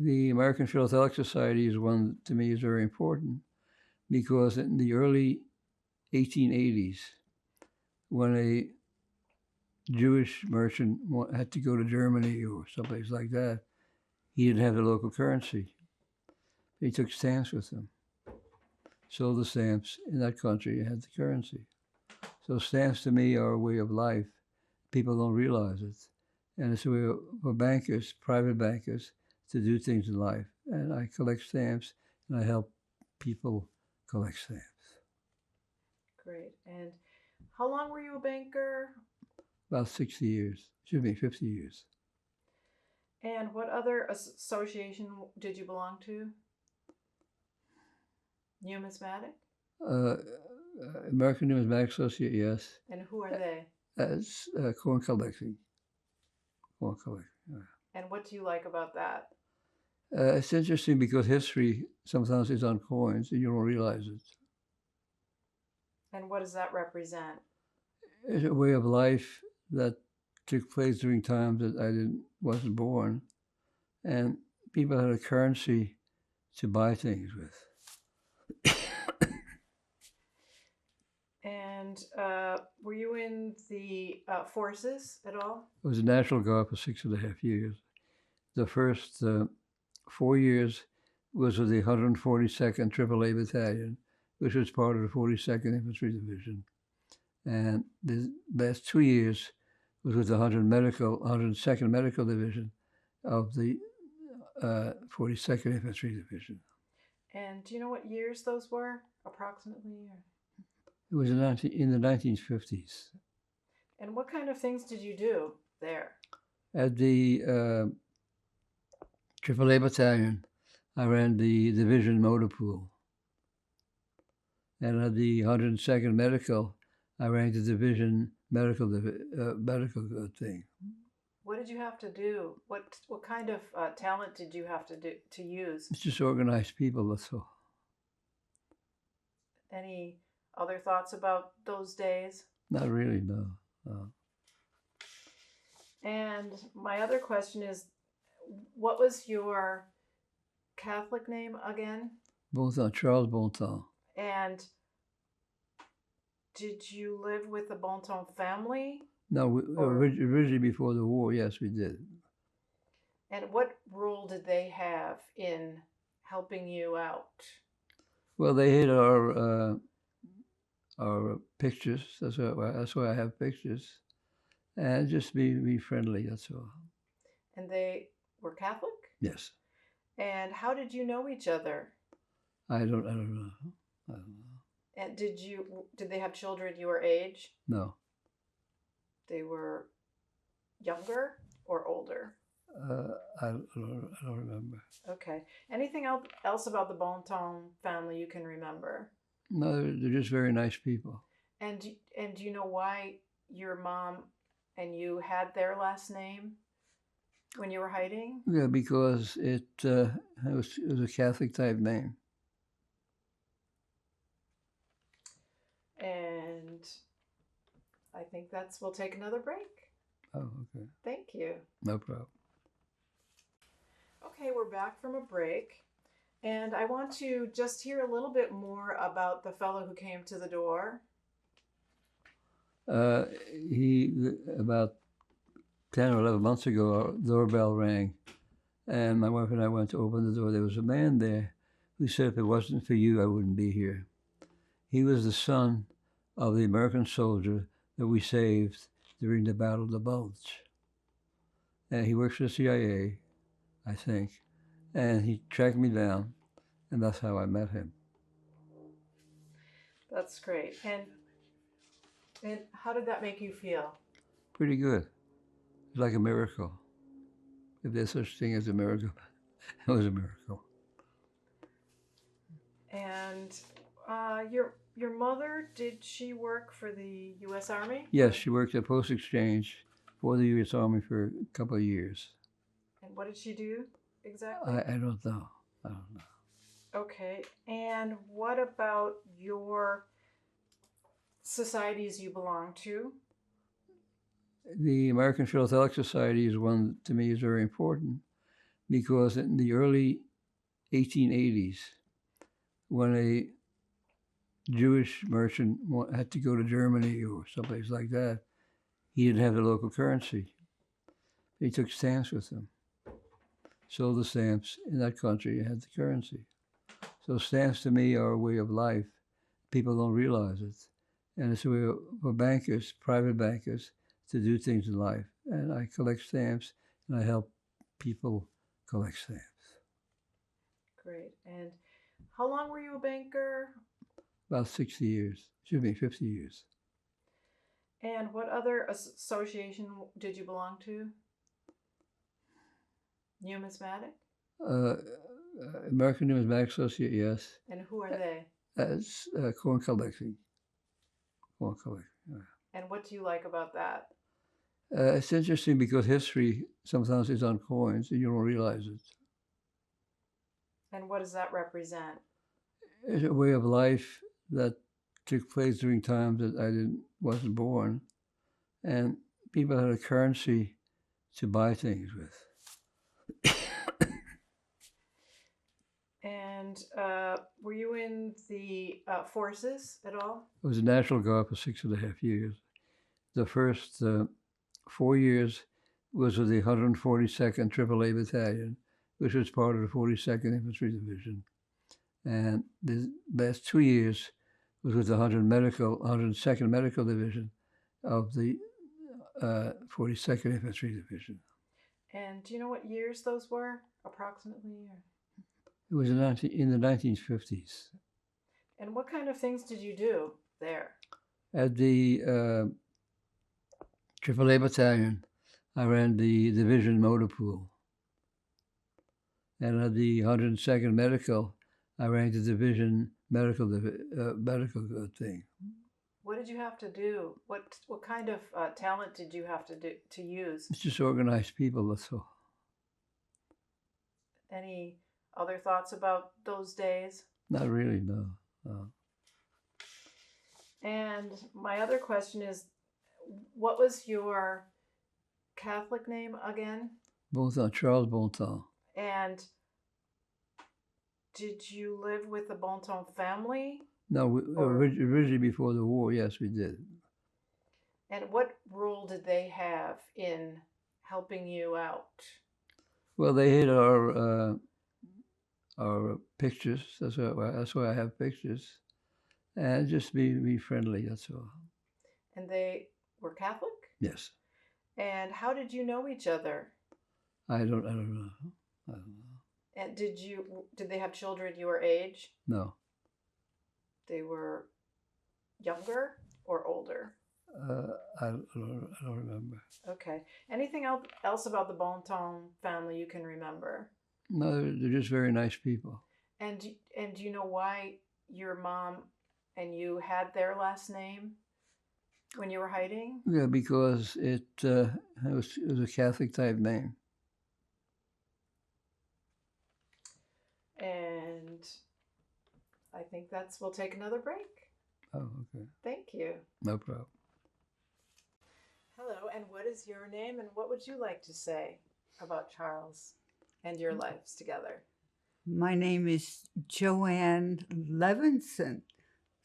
Speaker 2: The American Philatelic Society is one that to me is very important because in the early 1880s, when a Jewish merchant had to go to Germany or someplace like that, he didn't have the local currency. He took stamps with him, sold the stamps in that country, and had the currency. So stamps to me are a way of life. People don't realize it. And it's a way for bankers, private bankers, to do things in life. And I collect stamps and I help people collect stamps.
Speaker 1: Great. And how long were you a banker?
Speaker 2: About 60 years, should be 50 years.
Speaker 1: And what other association did you belong to? Numismatic?
Speaker 2: Uh, American Numismatic Associate, yes.
Speaker 1: And who are they?
Speaker 2: As coin collecting. Coin collecting.
Speaker 1: And what do you like about that?
Speaker 2: It's interesting because history sometimes is on coins and you don't realize it.
Speaker 1: And what does that represent?
Speaker 2: It's a way of life that took place during times that I wasn't born, and people had a currency to buy things with.
Speaker 1: And were you in the forces at all?
Speaker 2: I was a National Guard for 6.5 years. The first 4 years was with the 142nd AAA Battalion, which was part of the 42nd Infantry Division. And the last 2 years was with the 102nd Medical Division of the 42nd Infantry Division.
Speaker 1: And do you know what years those were, approximately?
Speaker 2: It was in the 1950s.
Speaker 1: And what kind of things did you do there?
Speaker 2: At the AAA Battalion, I ran the division motor pool. And at the 102nd Medical, I ran the division medical thing.
Speaker 1: What did you have to do? What kind of talent did you have to use?
Speaker 2: It's just organized people, that's all.
Speaker 1: Any other thoughts about those days?
Speaker 2: Not really, no.
Speaker 1: And my other question is, what was your Catholic name again?
Speaker 2: Bontemps, Charles Bontemps.
Speaker 1: And did you live with the Bontemps family?
Speaker 2: No, originally before the war, yes, we did.
Speaker 1: And what role did they have in helping you out?
Speaker 2: Well, they hid our pictures. That's why I have pictures. And just be friendly, that's all.
Speaker 1: And they were Catholic?
Speaker 2: Yes.
Speaker 1: And how did you know each other?
Speaker 2: I don't know.
Speaker 1: And did they have children your age?
Speaker 2: No.
Speaker 1: They were younger or older?
Speaker 2: I don't remember.
Speaker 1: Okay. Anything else about the Bontemps family you can remember?
Speaker 2: No, they're just very nice people.
Speaker 1: And do you know why your mom and you had their last name when you were hiding?
Speaker 2: Yeah, because it was a Catholic type name.
Speaker 1: And I think we'll take another break.
Speaker 2: Oh, okay.
Speaker 1: Thank you.
Speaker 2: No problem.
Speaker 1: Okay, we're back from a break. And I want to just hear a little bit more about the fellow who came to the door.
Speaker 2: About 10 or 11 months ago, our doorbell rang. And my wife and I went to open the door. There was a man there who said, if it wasn't for you, I wouldn't be here. He was the son of the American soldier that we saved during the Battle of the Bulge. And he works for the CIA, I think. And he tracked me down, and that's how I met him.
Speaker 1: That's great. And how did that make you feel?
Speaker 2: Pretty good. It's like a miracle. If there's such thing as a miracle, it was a miracle.
Speaker 1: And your mother, did she work for the U.S. Army?
Speaker 2: Yes, she worked at Post Exchange for the U.S. Army for a couple of years.
Speaker 1: And what did she do exactly?
Speaker 2: I don't know.
Speaker 1: Okay. And what about your societies you belong to?
Speaker 2: The American Philatelic Society is one that to me is very important because in the early 1880s, when a Jewish merchant had to go to Germany or someplace like that, he didn't have the local currency. He took stamps with him, sold the stamps in that country and had the currency. So stamps to me are a way of life. People don't realize it. And it's a way for bankers, private bankers, to do things in life. And I collect stamps and I help people collect stamps.
Speaker 1: Great. And how long were you a banker?
Speaker 2: About 60 years, 50 years.
Speaker 1: And what other association did you belong to? Numismatic?
Speaker 2: American Numismatic Associate, yes.
Speaker 1: And who are they?
Speaker 2: As coin collecting. Coin collecting. Yeah.
Speaker 1: And what do you like about that?
Speaker 2: It's interesting because history sometimes is on coins and you don't realize it.
Speaker 1: And what does that represent?
Speaker 2: It's a way of life that took place during times that I wasn't born, and people had a currency to buy things with.
Speaker 1: And were you in the forces at all?
Speaker 2: I was a National Guard for 6.5 years. The first 4 years was with the 142nd AAA Battalion, which was part of the 42nd Infantry Division. And the last 2 years was with the 102nd Medical Division of the 42nd Infantry Division.
Speaker 1: And do you know what years those were, approximately?
Speaker 2: It was in the 1950s.
Speaker 1: And what kind of things did you do there?
Speaker 2: At the AAA Battalion, I ran the division motor pool. And at the 102nd Medical, I ran the division medical thing.
Speaker 1: What did you have to do? What kind of talent did you have to use?
Speaker 2: It's just organized people, that's all.
Speaker 1: Any other thoughts about those days?
Speaker 2: Not really, no.
Speaker 1: And my other question is, what was your Catholic name again?
Speaker 2: Bontemps, Charles Bontemps.
Speaker 1: And did you live with the Bontemps family?
Speaker 2: No, originally before the war, yes, we did.
Speaker 1: And what role did they have in helping you out?
Speaker 2: Well, they hid our pictures. That's why I have pictures. And just be friendly, that's all.
Speaker 1: And they were Catholic?
Speaker 2: Yes.
Speaker 1: And how did you know each other?
Speaker 2: I don't know.
Speaker 1: And did they have children your age?
Speaker 2: No.
Speaker 1: They were younger or older?
Speaker 2: I don't remember.
Speaker 1: Okay. Anything else about the Bontemps family you can remember?
Speaker 2: No, they're just very nice people.
Speaker 1: And do you know why your mom and you had their last name when you were hiding?
Speaker 2: Yeah, because it was a Catholic type name.
Speaker 1: And I think we'll take another break.
Speaker 2: Oh, okay.
Speaker 1: Thank you.
Speaker 2: No problem.
Speaker 1: Hello, and what is your name, and what would you like to say about Charles and your lives together?
Speaker 3: My name is Joanne Levinson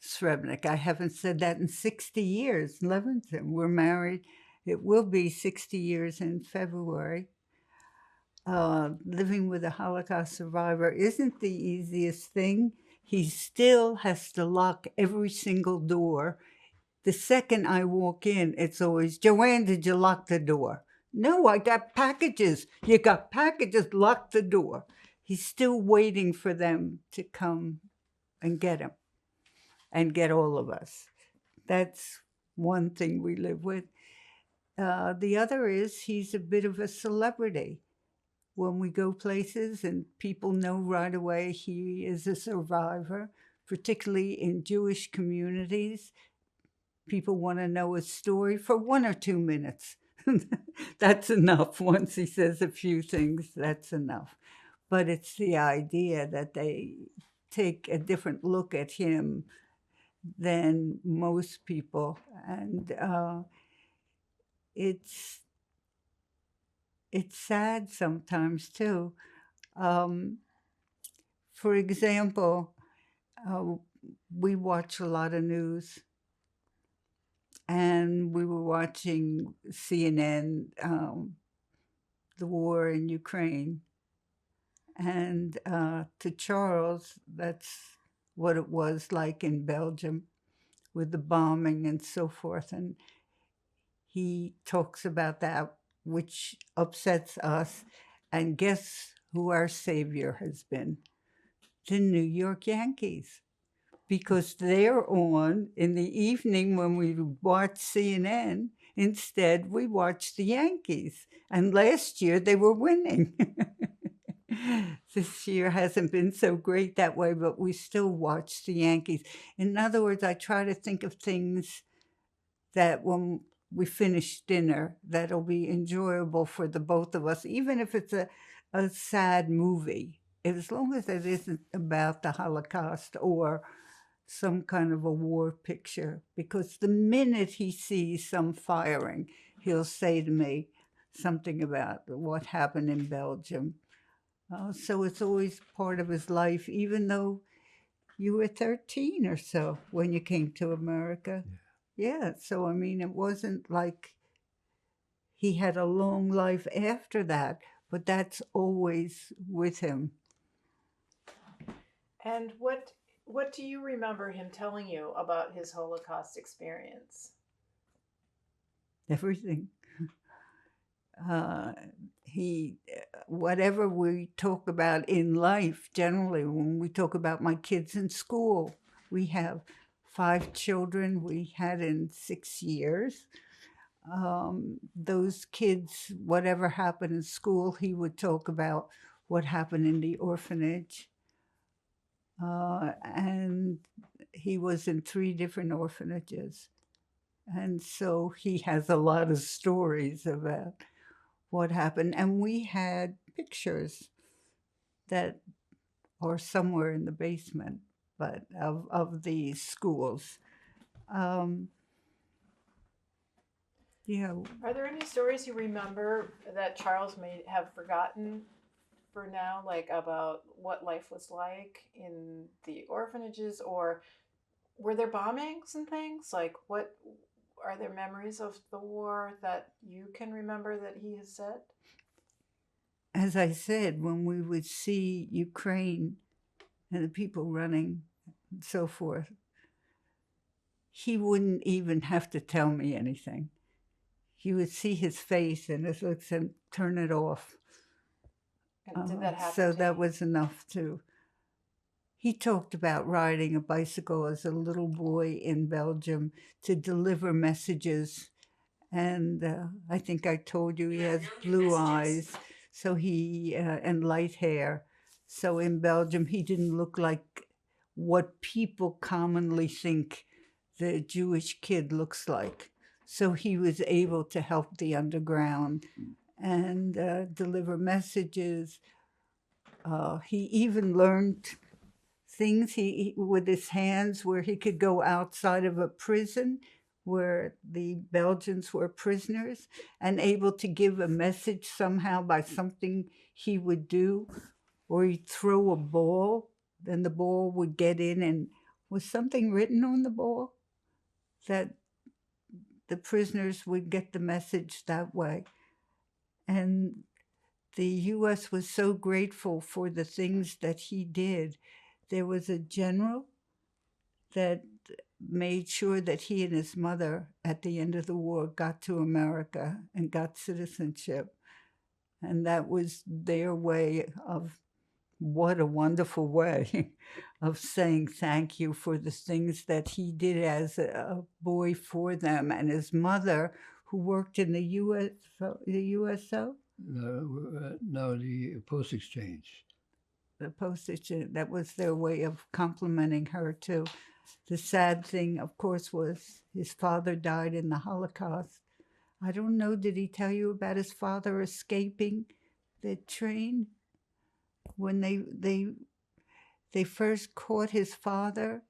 Speaker 3: Srebnick. I haven't said that in 60 years. Levinson. We're married. It will be 60 years in February. Living with a Holocaust survivor isn't the easiest thing. He still has to lock every single door. The second I walk in, it's always, Joanne, did you lock the door? No, I got packages. You got packages, lock the door. He's still waiting for them to come and get him and get all of us. That's one thing we live with. The other is he's a bit of a celebrity. When we go places and people know right away he is a survivor, particularly in Jewish communities, people want to know his story for 1 or 2 minutes. That's enough. Once he says a few things, that's enough. But it's the idea that they take a different look at him than most people, and it's sad sometimes too. Um, for example, uh, we watch a lot of news, and we were watching CNN, the war in Ukraine, and to Charles, that's what it was like in Belgium with the bombing and so forth. And he talks about that, which upsets us. And guess who our savior has been? The New York Yankees. Because they're on in the evening when we watch CNN. Instead, we watch the Yankees. And last year they were winning. This year hasn't been so great that way, but we still watch the Yankees. In other words, I try to think of things that when we finish dinner, that'll be enjoyable for the both of us, even if it's a sad movie, as long as it isn't about the Holocaust or some kind of a war picture. Because the minute he sees some firing, he'll say to me something about what happened in Belgium. So it's always part of his life, even though you were 13 or so when you came to America. Yeah, so I mean, it wasn't like he had a long life after that, but that's always with him.
Speaker 1: And what do you remember him telling you about his Holocaust experience?
Speaker 3: Everything. Whatever we talk about in life, generally, when we talk about my kids in school, we have 5 children we had in 6 years. Those kids, whatever happened in school, he would talk about what happened in the orphanage. And he was in 3 different orphanages. And so he has a lot of stories about what happened. And we had pictures that are somewhere in the basement, but of these schools. Yeah.
Speaker 1: Are there any stories you remember that Charles may have forgotten for now, like about what life was like in the orphanages, or were there bombings and things? Like, what are there memories of the war that you can remember that he has said?
Speaker 3: As I said, when we would see Ukraine and the people running and so forth, he wouldn't even have to tell me anything. You would see his face and his looks and turn it off.
Speaker 1: And did that happen?
Speaker 3: So
Speaker 1: to
Speaker 3: that
Speaker 1: you?
Speaker 3: was enough to. He talked about riding a bicycle as a little boy in Belgium to deliver messages. And I think I told you he has blue eyes, so he and light hair. So in Belgium, he didn't look like what people commonly think the Jewish kid looks like. So he was able to help the underground and deliver messages. He even learned things with his hands where he could go outside of a prison where the Belgians were prisoners and able to give a message somehow by something he would do, or he'd throw a ball, then the ball would get in, and was something written on the ball that the prisoners would get the message that way. And the U.S. was so grateful for the things that he did. There was a general that made sure that he and his mother at the end of the war got to America and got citizenship. And that was their way of, what a wonderful way of saying thank you for the things that he did as a boy for them. And his mother, who worked in the USO?
Speaker 2: No, the Post Exchange.
Speaker 3: The postage, that was their way of complimenting her too. The sad thing, of course, was his father died in the Holocaust. I don't know, did he tell you about his father escaping the train? When they first caught his father,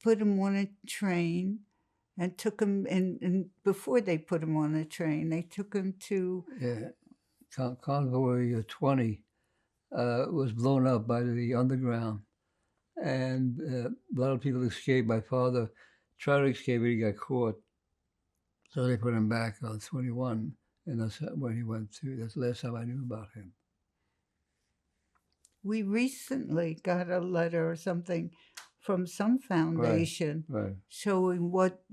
Speaker 3: put him on a train and took him, and before they put him on a train, they took him to,
Speaker 2: Yeah, Convoy 20 was blown up by the underground, and a lot of people escaped. My father tried to escape, but he got caught. So they put him back on 21, and that's when he went to. That's the last time I knew about him.
Speaker 3: we recently got a letter or something from some foundation
Speaker 2: Right.
Speaker 3: showing what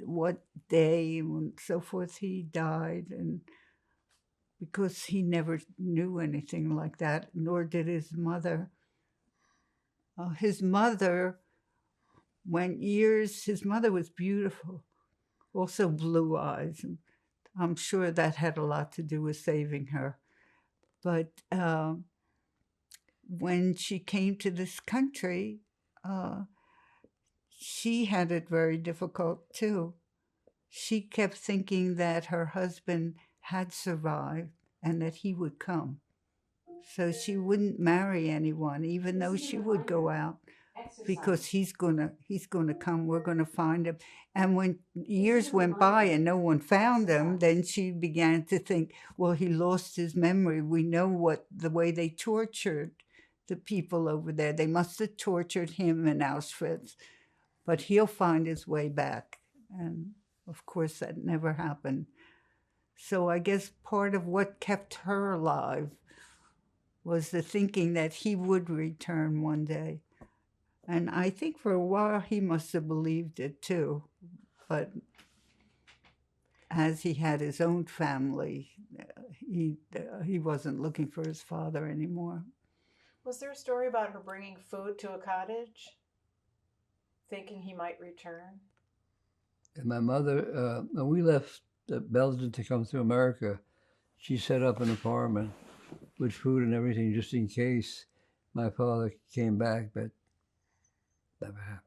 Speaker 3: day and so forth he died, and because he never knew anything like that, nor did his mother. His mother went years. His mother was beautiful, also blue eyes, and I'm sure that had a lot to do with saving her. But when she came to this country, she had it very difficult too. She kept thinking that her husband had survived and that he would come. So she wouldn't marry anyone, even though she would go out, because he's gonna come. We're gonna find him. And when years went by and no one found him, then she began to think, well, he lost his memory. We know the way they tortured the people over there. They must have tortured him in Auschwitz, but he'll find his way back. And of course, that never happened. So I guess part of what kept her alive was the thinking that he would return one day. And I think for a while he must have believed it too. But as he had his own family, he wasn't looking for his father anymore.
Speaker 1: Was there a story about her bringing food to a cottage, thinking he might return?
Speaker 2: And my mother, when we left Belgium to come to America, she set up an apartment with food and everything just in case my father came back, but never happened.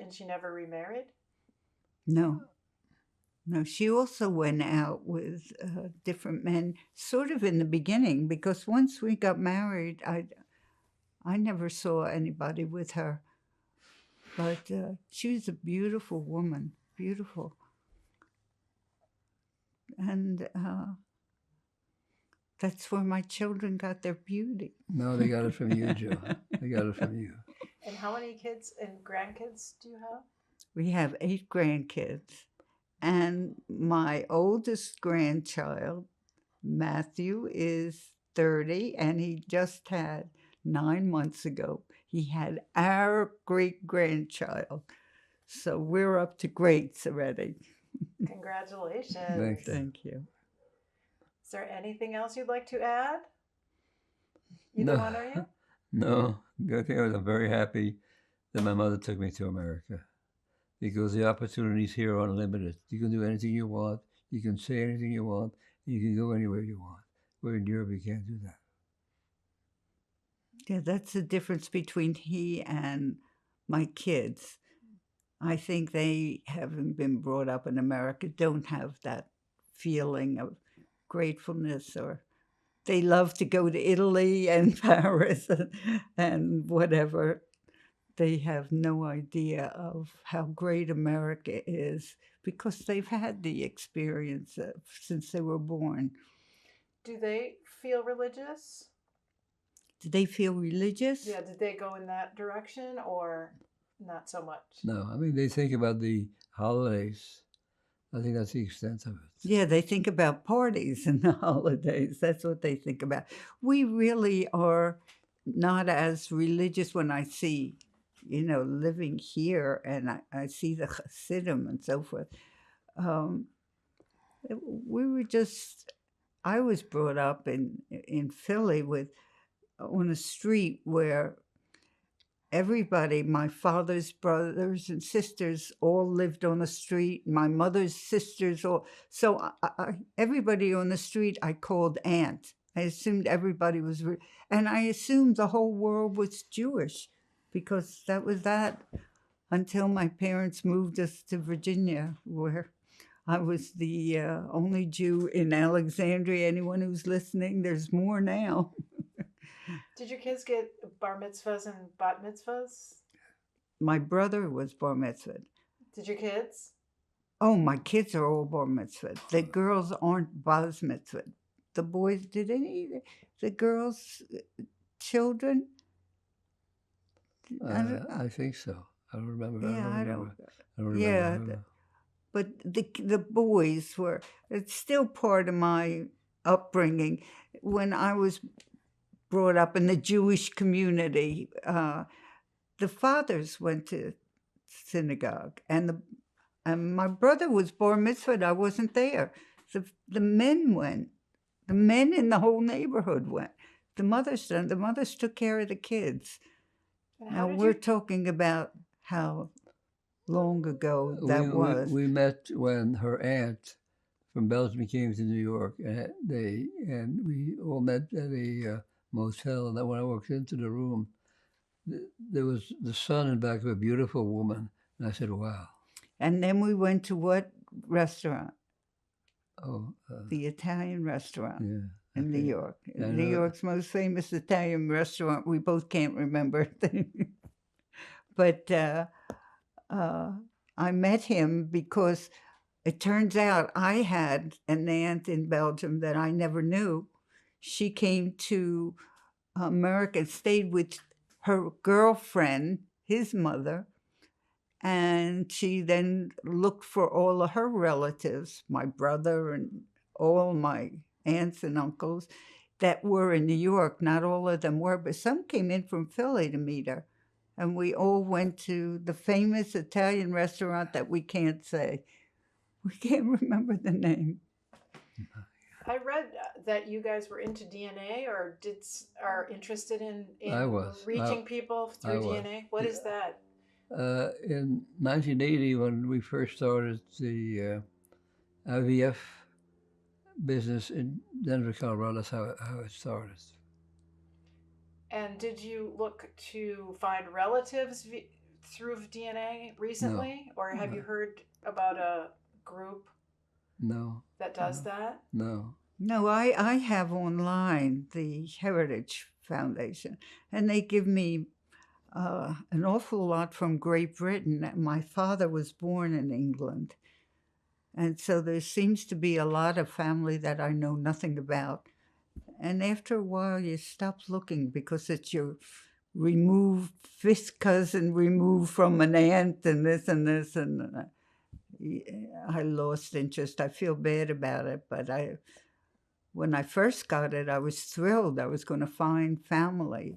Speaker 1: And she never remarried?
Speaker 3: No, she also went out with different men, sort of in the beginning, because once we got married, I never saw anybody with her. But she was a beautiful woman, beautiful. And that's where my children got their beauty.
Speaker 2: No, they got it from you, Joe. They got it from you.
Speaker 1: And how many kids and grandkids do you have?
Speaker 3: We have 8 grandkids. And my oldest grandchild, Matthew, is 30, and he just had 9 months ago. He had our great-grandchild. So we're up to greats already.
Speaker 1: Congratulations.
Speaker 3: Thank you.
Speaker 1: Is there anything else you'd like to add? Either one, are you?
Speaker 2: No. The other thing is I'm very happy that my mother took me to America, because the opportunities here are unlimited. You can do anything you want. You can say anything you want. You can go anywhere you want. Where in Europe, you can't do that.
Speaker 3: Yeah, that's the difference between he and my kids. I think they, having been brought up in America, don't have that feeling of gratefulness, or they love to go to Italy and Paris and whatever. They have no idea of how great America is because they've had the experience since they were born.
Speaker 1: Do they feel religious?
Speaker 3: Did they feel religious?
Speaker 1: Yeah, did they go in that direction or not so much?
Speaker 2: No, I mean, they think about the holidays. I think that's the extent of it.
Speaker 3: Yeah, they think about parties and the holidays. That's what they think about. We really are not as religious. When I see, living here and I see the Hasidim and so forth, I was brought up in Philly on a street where everybody, my father's brothers and sisters, all lived on the street. My mother's sisters, so everybody on the street I called aunt. I assumed everybody was, and I assumed the whole world was Jewish, because that was that until my parents moved us to Virginia, where I was the only Jew in Alexandria. Anyone who's listening, there's more now.
Speaker 1: Did your kids get bar mitzvahs and bat mitzvahs?
Speaker 3: my brother was bar mitzvahed.
Speaker 1: Did your kids?
Speaker 3: Oh, my kids are all bar mitzvahed. The girls aren't bas mitzvahed. The boys, did any, the girls, children?
Speaker 2: I think so. I don't remember.
Speaker 3: Yeah,
Speaker 2: I
Speaker 3: I
Speaker 2: don't
Speaker 3: don't.
Speaker 2: remember. I don't
Speaker 3: Yeah,
Speaker 2: remember.
Speaker 3: but the boys were. It's still part of my upbringing. When I was brought up in the Jewish community, the fathers went to synagogue, and my brother was bar mitzvahed. I wasn't there. The men went. The men in the whole neighborhood went. The mothers didn't. The mothers took care of the kids.
Speaker 1: And
Speaker 3: Now
Speaker 1: how did
Speaker 3: we're
Speaker 1: you?
Speaker 3: talking about how long ago that was.
Speaker 2: We met when her aunt from Belgium came to New York, and we all met at a motel. And then when I walked into the room, there was the son in back of a beautiful woman, and I said, "Wow."
Speaker 3: And then we went to what restaurant?
Speaker 2: Oh,
Speaker 3: The Italian restaurant
Speaker 2: yeah.
Speaker 3: in New
Speaker 2: Okay.
Speaker 3: York.
Speaker 2: Yeah, I
Speaker 3: New
Speaker 2: know.
Speaker 3: York's most famous Italian restaurant. We both can't remember. But I met him because it turns out I had an aunt in Belgium that I never knew. She came to America and stayed with her girlfriend, his mother, and she then looked for all of her relatives, my brother and all my aunts and uncles that were in New York. Not all of them were, but some came in from Philly to meet her. And we all went to the famous Italian restaurant that we can't say. We can't remember the name.
Speaker 1: I read that you guys were into DNA, or are interested in
Speaker 2: I was.
Speaker 1: reaching people through
Speaker 2: I was.
Speaker 1: DNA. What is that?
Speaker 2: In 1980, when we first started the IVF business in Denver, Colorado, that's how it started.
Speaker 1: And did you look to find relatives through DNA recently, or have you heard about a group
Speaker 2: No.
Speaker 1: that does that?
Speaker 2: No.
Speaker 3: No, I have online the Heritage Foundation, and they give me an awful lot from Great Britain. My father was born in England, and so there seems to be a lot of family that I know nothing about. And after a while, you stop looking because it's your removed fifth cousin removed from an aunt and this and this. And I lost interest. I feel bad about it. But when I first got it, I was thrilled. I was going to find family.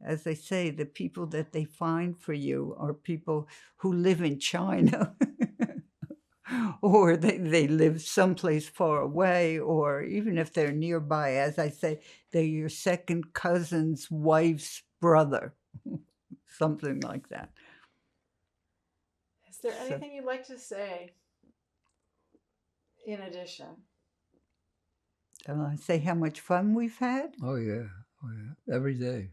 Speaker 3: As they say, the people that they find for you are people who live in China. Or they live someplace far away, or even if they're nearby, as I say, they're your second cousin's wife's brother, something like that.
Speaker 1: Is there anything you'd like to say in addition?
Speaker 3: Say how much fun we've had?
Speaker 2: Oh, yeah. Every day.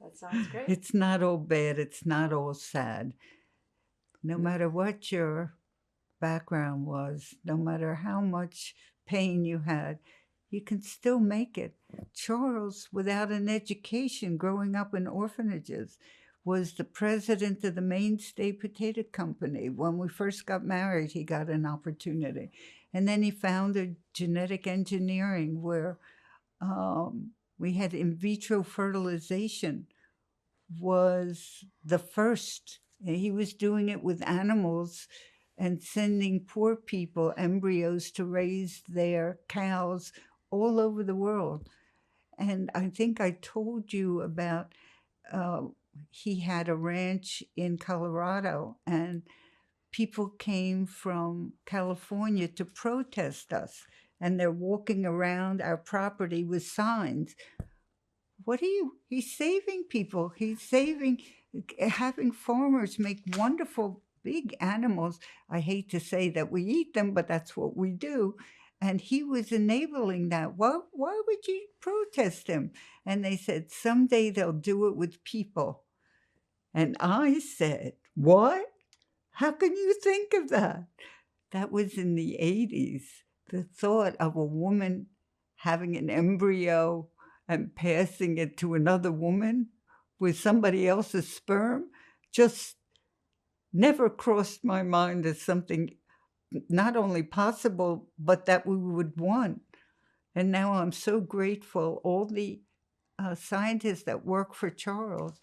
Speaker 1: That sounds great.
Speaker 3: It's not all bad. It's not all sad. No matter what your background was, no matter how much pain you had, you can still make it. Charles, without an education, growing up in orphanages, was the president of the Mainstay Potato Company. When we first got married, he got an opportunity. And then he founded genetic engineering, where we had in vitro fertilization was the first. He was doing it with animals and sending poor people embryos to raise their cows all over the world. And I think I told you about he had a ranch in Colorado, and people came from California to protest us. And they're walking around our property with signs. He's saving people. He's having farmers make wonderful big animals. I hate to say that we eat them, but that's what we do. And he was enabling that. Why would you protest him? And they said, someday they'll do it with people. And I said, what? How can you think of that? That was in the 80s. The thought of a woman having an embryo and passing it to another woman with somebody else's sperm just never crossed my mind as something not only possible, but that we would want. And now I'm so grateful. All the scientists that work for Charles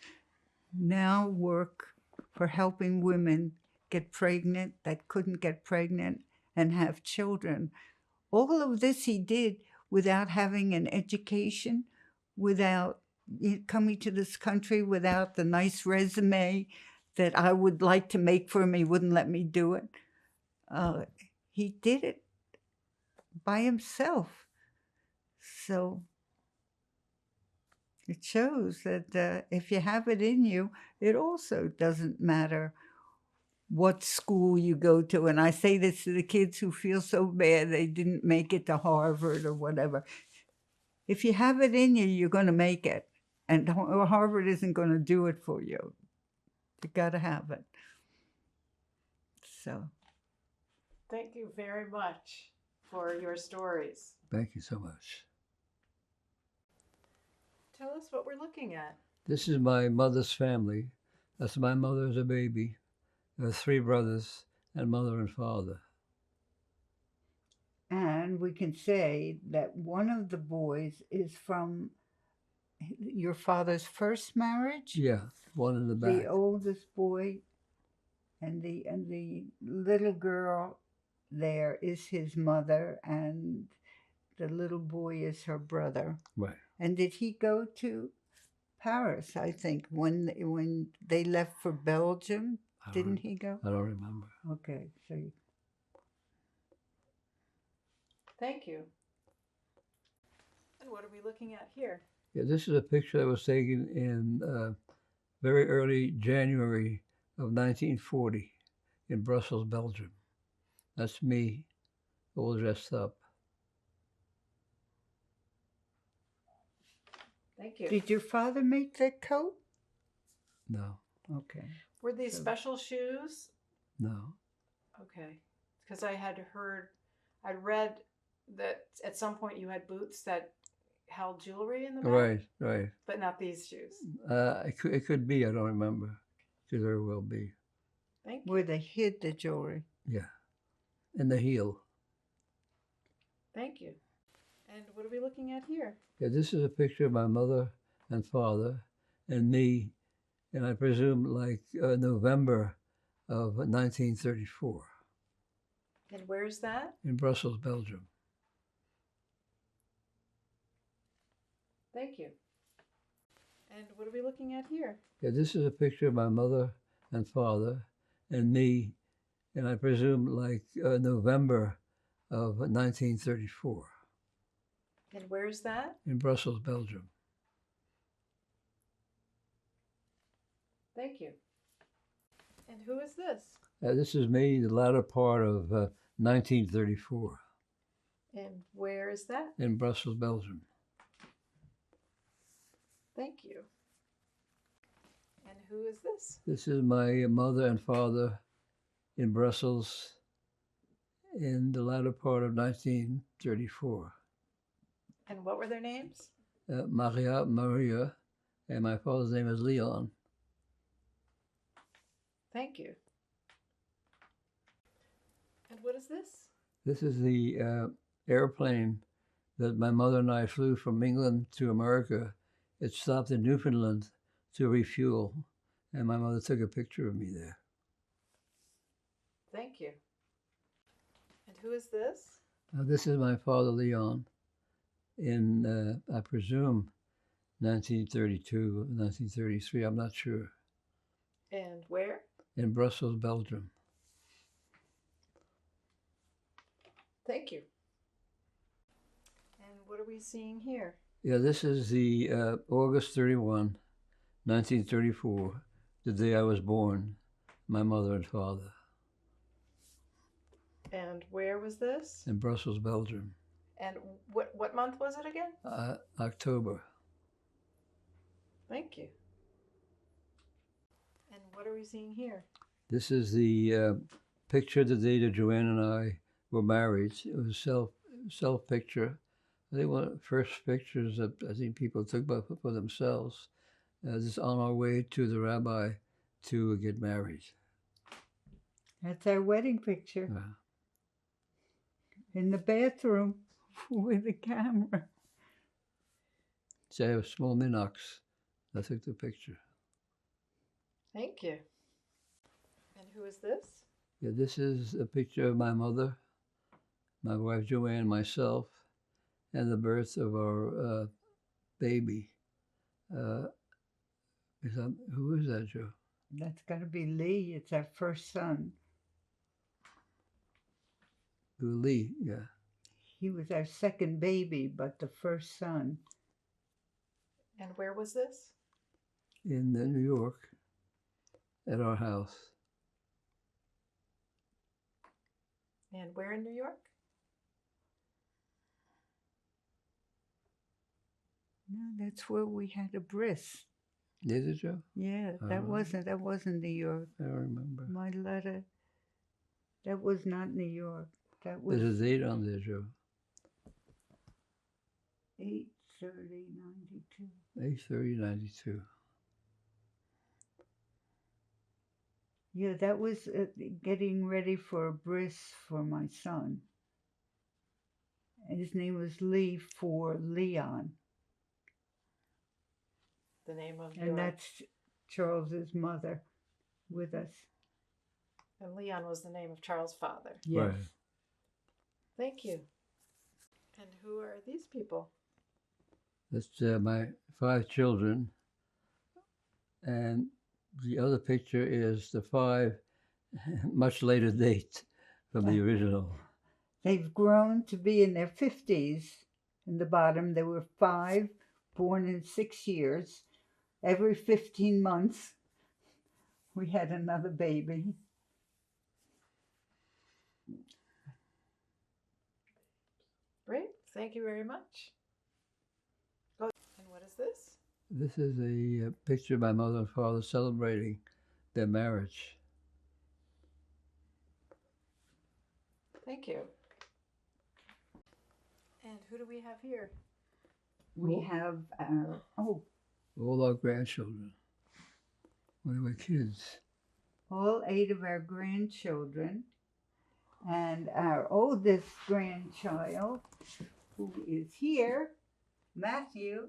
Speaker 3: now work for helping women get pregnant that couldn't get pregnant and have children. All of this he did without having an education, without coming to this country, without the nice resume that I would like to make for him. He wouldn't let me do it. He did it by himself. So it shows that if you have it in you, it also doesn't matter what school you go to. And I say this to the kids who feel so bad they didn't make it to Harvard or whatever. If you have it in you, you're going to make it. And Harvard isn't going to do it for you. You got to have it. So.
Speaker 1: Thank you very much for your stories.
Speaker 2: Thank you so much.
Speaker 1: Tell us what we're looking at.
Speaker 2: This is my mother's family. That's my mother as a baby. There are 3 brothers and mother and father.
Speaker 3: And we can say that one of the boys is from your father's first marriage?
Speaker 2: Yeah, one in the back.
Speaker 3: The oldest boy and the little girl there is his mother, and the little boy is her brother.
Speaker 2: Right.
Speaker 3: And did he go to Paris, I think, when they left for Belgium? Didn't he go?
Speaker 2: I don't remember.
Speaker 3: Okay, so
Speaker 1: Thank you. And what are we looking at here?
Speaker 2: Yeah, this is a picture that was taken in very early January of 1940 in Brussels, Belgium. That's me, all dressed up.
Speaker 1: Thank you.
Speaker 3: did your father make that coat?
Speaker 2: No,
Speaker 3: Okay.
Speaker 1: Were these
Speaker 3: So-
Speaker 1: special shoes?
Speaker 2: no.
Speaker 1: Okay. Because I'd read that at some point you had boots that held jewelry in the back.
Speaker 2: Right.
Speaker 1: But not these shoes.
Speaker 2: It could be, I don't remember. Could very well be.
Speaker 1: Thank you.
Speaker 3: Where they hid the jewelry.
Speaker 2: Yeah. And the heel.
Speaker 1: Thank you. And what are we looking at here?
Speaker 2: Yeah, this is a picture of my mother and father and me, and I presume like November of 1934
Speaker 1: And where's that?
Speaker 2: in Brussels, Belgium.
Speaker 1: Thank you. And what are we looking at here?
Speaker 2: Yeah, this is a picture of my mother and father and me, and I presume like November of 1934
Speaker 1: And where's that?
Speaker 2: in Brussels, Belgium.
Speaker 1: Thank you. And who is this?
Speaker 2: This is me, the latter part of 1934
Speaker 1: And where is that?
Speaker 2: in Brussels, Belgium.
Speaker 1: Thank you. And who is this?
Speaker 2: This is my mother and father in Brussels in the latter part of 1934.
Speaker 1: And what were their names?
Speaker 2: Maria, and my father's name is Leon.
Speaker 1: Thank you. And what is this?
Speaker 2: This is the airplane that my mother and I flew from England to America. It stopped in Newfoundland to refuel, and my mother took a picture of me there.
Speaker 1: Thank you. And who is this?
Speaker 2: This is my father, Leon, in, I presume, 1932, 1933, I'm not sure,
Speaker 1: And where?
Speaker 2: in Brussels, Belgium.
Speaker 1: Thank you. And what are we seeing here?
Speaker 2: Yeah, this is the August 31, 1934, the day I was born, my mother and father,
Speaker 1: And where was this?
Speaker 2: in Brussels, Belgium,
Speaker 1: And what month was it again?
Speaker 2: October.
Speaker 1: Thank you. And what are we seeing here?
Speaker 2: This is the picture the day that Joanne and I were married. It was a self picture. I think one of the first pictures that I think people took for themselves. just on our way to the rabbi to get married.
Speaker 3: That's our wedding picture
Speaker 2: Uh,
Speaker 3: in the bathroom with the camera.
Speaker 2: so I have a small Minox. I took the picture.
Speaker 1: Thank you. And who is this?
Speaker 2: Yeah, this is a picture of my mother, my wife Joanne, myself, and the birth of our baby. Who is that, Joe?
Speaker 3: That's got to be Lee. It's our first son.
Speaker 2: Lee, yeah.
Speaker 3: He was our second baby, but the first son.
Speaker 1: And where was this?
Speaker 2: In New York, at our house.
Speaker 1: And where in New York?
Speaker 3: No, that's where we had a bris.
Speaker 2: Is it, Joe?
Speaker 3: Yeah, that wasn't New York.
Speaker 2: I don't remember.
Speaker 3: My letter, that was not New York. That was
Speaker 2: There's a date on there, Joe.
Speaker 3: 8/30/92.
Speaker 2: 8/30/92.
Speaker 3: Yeah, that was getting ready for a bris for my son. And his name was Lee for Leon.
Speaker 1: The name of
Speaker 3: And that's Charles's mother with us.
Speaker 1: And Leon was the name of Charles' father.
Speaker 3: Yes.
Speaker 2: Right.
Speaker 1: Thank you. And who are these people?
Speaker 2: That's my 5 children. And the other picture is the 5 much later date from the original.
Speaker 3: They've grown to be in their 50s. In the bottom, there were 5 born in 6 years. Every 15 months, we had another baby.
Speaker 1: Great. Thank you very much. Oh, and what is this?
Speaker 2: This is a picture of my mother and father celebrating their marriage.
Speaker 1: Thank you. And who do we have here?
Speaker 3: We have our,
Speaker 2: All our grandchildren when they were kids.
Speaker 3: all 8 of our grandchildren. And our oldest grandchild, who is here, Matthew,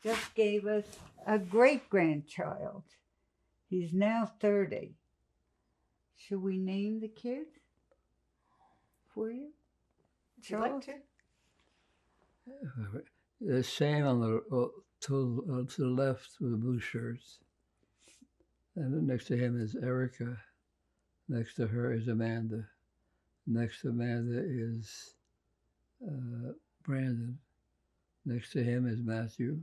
Speaker 3: just gave us a great-grandchild. He's now 30. Should we name the kid for you?
Speaker 1: Would you like to?
Speaker 2: There's Sam on the to the left with the blue shirts. And next to him is Erica. Next to her is Amanda. Next to Amanda is Brandon. Next to him is Matthew.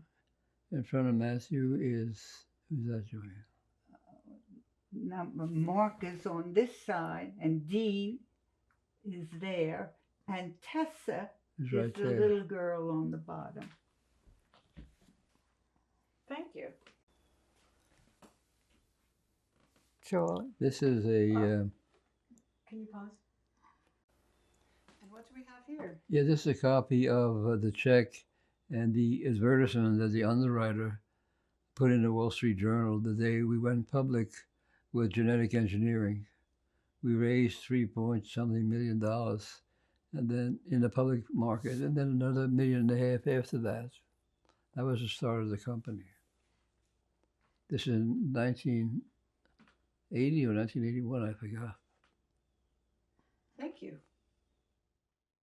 Speaker 2: In front of Matthew is, who's that, Joanne?
Speaker 3: Now, Mark is on this side, and Dean is there, and Tessa
Speaker 2: Is
Speaker 3: is
Speaker 2: right
Speaker 3: the
Speaker 2: there.
Speaker 3: little girl on the bottom.
Speaker 1: Thank you.
Speaker 3: Charlie?
Speaker 2: This is a,
Speaker 1: Can you pause? And what do we have here?
Speaker 2: yeah, this is a copy of the check and the advertisement that the underwriter put in the Wall Street Journal the day we went public with genetic engineering. We raised $3 million, and then in the public market, and then another $1.5 million after that. That was the start of the company. This is in 1980 or 1981, I forgot.
Speaker 1: Thank you.